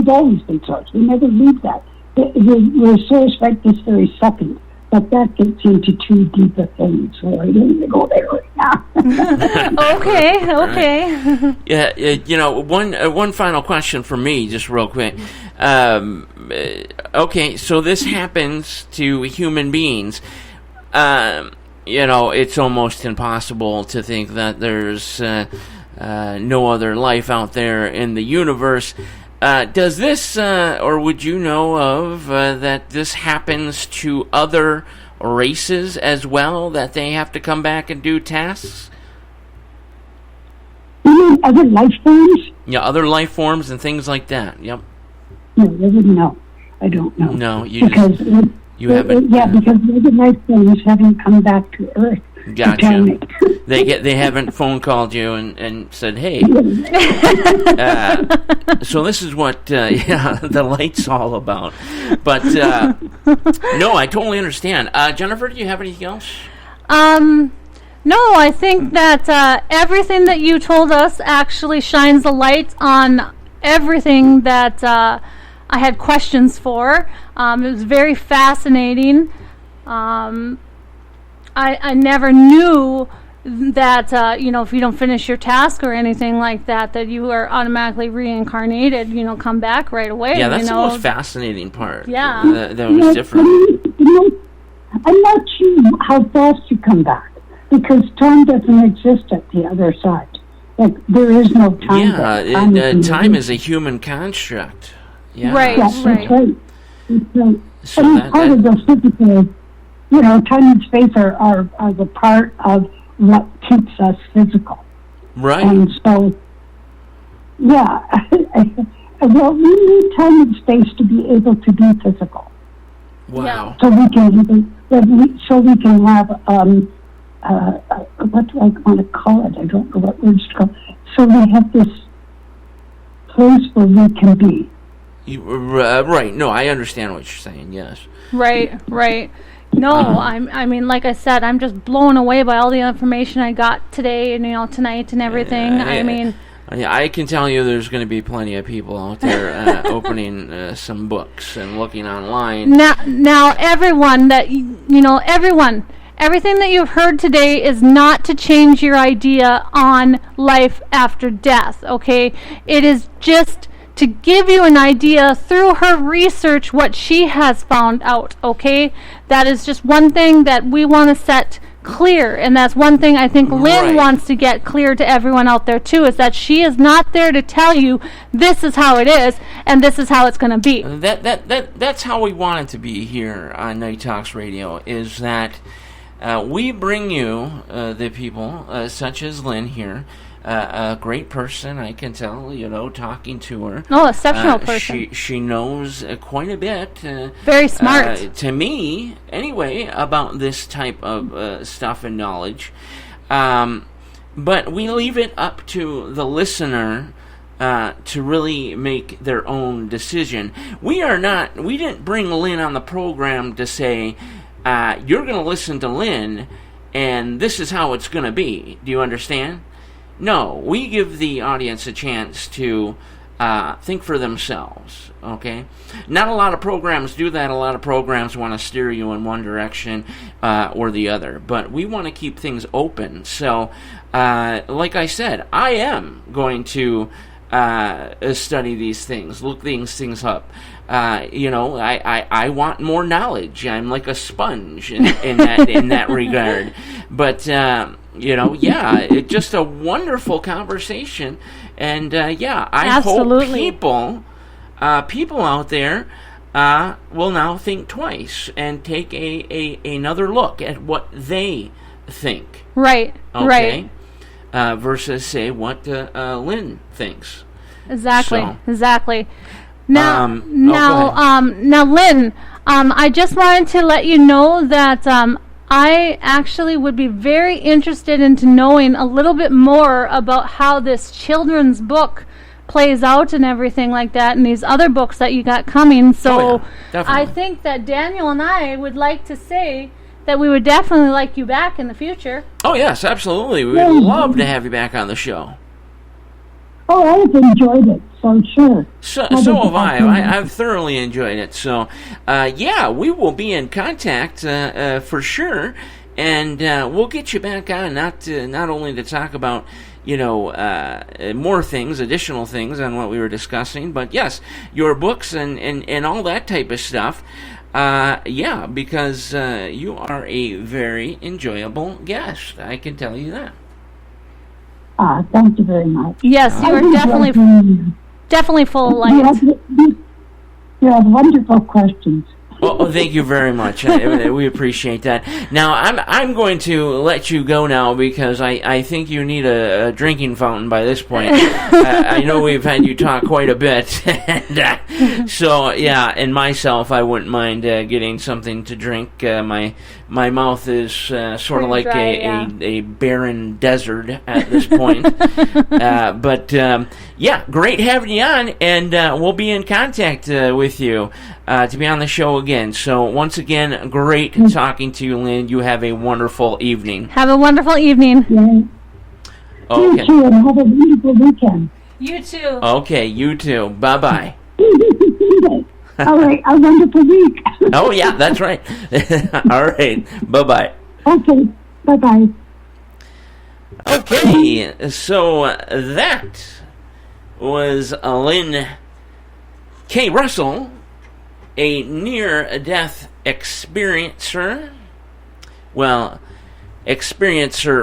always been source. We never leave that. We're source right this very second. But that gets into too deep a thing, so I don't even go there right now. Okay. Yeah, one final question for me, just real quick. Okay, so this happens to human beings. It's almost impossible to think that there's no other life out there in the universe. Does this, or would you know of, that this happens to other races as well, that they have to come back and do tasks? You mean other life forms? Yeah, other life forms and things like that, yep. No, I wouldn't know. I don't know. No, because haven't. Because the other life forms haven't come back to Earth. Gotcha. They haven't phone called you and said, hey. So this is what the light's all about. But no, I totally understand. Jennifer, do you have anything else? No, I think that everything that you told us actually shines a light on everything that I had questions for. It was very fascinating. I never knew that, if you don't finish your task or anything like that, that you are automatically reincarnated, come back right away. Yeah, that's the most fascinating part. Yeah. That was different. I'm not sure how fast you come back, because time doesn't exist at the other side. Like, there is no time. Yeah, time is a human construct. Yeah. Right, That's right. So and part of the physical, time and space are the part of what keeps us physical. Right. And so, well, we need time and space to be able to be physical. Wow. So we can have what do I want to call it? I don't know what words to call it. So we have this place where we can be. Right. No, I understand what you're saying. Yes. Right, right. No, I mean, like I said, I'm just blown away by all the information I got today and, tonight and everything. I mean... Yeah, I can tell you there's going to be plenty of people out there opening some books and looking online. Now, everyone that, everyone, everything that you've heard today is not to change your idea on life after death, okay? It is just to give you an idea through her research what she has found out, okay? That is just one thing that we want to set clear, and that's one thing I think Lynn wants to get clear to everyone out there too, is that she is not there to tell you this is how it is and this is how it's going to be. That's how we want it to be here on Night Talks Radio, is that we bring you the people such as Lynn here, a great person, I can tell, talking to her. Oh, exceptional person. She knows quite a bit. Very smart. To me, anyway, about this type of stuff and knowledge. But we leave it up to the listener to really make their own decision. We didn't bring Lynn on the program to say, you're going to listen to Lynn, and this is how it's going to be. Do you understand? No, we give the audience a chance to think for themselves, okay? Not a lot of programs do that. A lot of programs want to steer you in one direction or the other, but we want to keep things open. So, like I said, I am going to study these things, look these things up. I want more knowledge. I'm like a sponge in that regard. But it's just a wonderful conversation, and I hope people out there will now think twice and take another look at what they think. Right. Okay. Right. Versus say what Lynn thinks. Exactly. So, exactly. Now, Lynn, I just wanted to let you know that I actually would be very interested into knowing a little bit more about how this children's book plays out and everything like that, and these other books that you got coming. So I think that Daniel and I would like to say that we would definitely like you back in the future. Oh, yes, absolutely. We would love to have you back on the show. Oh, I've enjoyed it, so sure. So have I. I've thoroughly enjoyed it. So, we will be in contact for sure, and we'll get you back on, not only to talk about, more things, additional things on what we were discussing, but yes, your books and all that type of stuff. Because you are a very enjoyable guest. I can tell you that. Thank you very much. Yes, you are definitely full of light. You have wonderful questions. Well, thank you very much. We appreciate that. Now, I'm going to let you go now because I think you need a drinking fountain by this point. I know we've had you talk quite a bit. And myself, I wouldn't mind getting something to drink. My mouth is sort of like dry, a barren desert at this point. But great having you on, and we'll be in contact with you to be on the show again. So once again, great talking to you, Lynn. You have a wonderful evening. Have a wonderful evening. Yeah. Okay. You too, and have a wonderful weekend. You too. Okay, you too. Bye-bye. All right, a wonderful week. Oh, yeah, that's right. All right, bye-bye. Okay, bye-bye. Okay, so that was Lynn K. Russell, a near-death experiencer,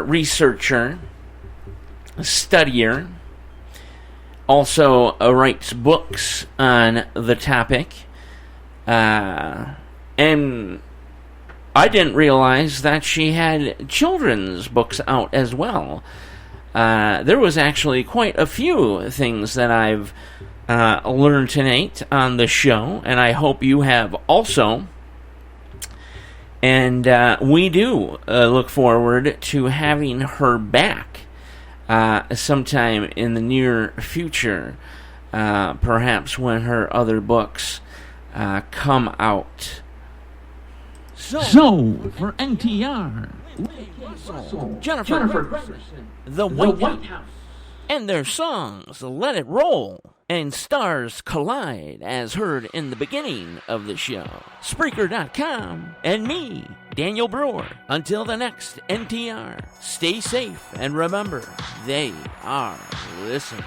researcher, studier, also writes books on the topic, and I didn't realize that she had children's books out as well. There was actually quite a few things that I've learned tonight on the show, and I hope you have also. And we do look forward to having her back sometime in the near future. perhaps when her other books come out. So, for NTR, Jennifer, the Whythouse, and their songs Let It Roll and Starz Collide, as heard in the beginning of the show. Spreaker.com, and me, Daniel Brewer. Until the next NTR, stay safe, and remember, they are listening.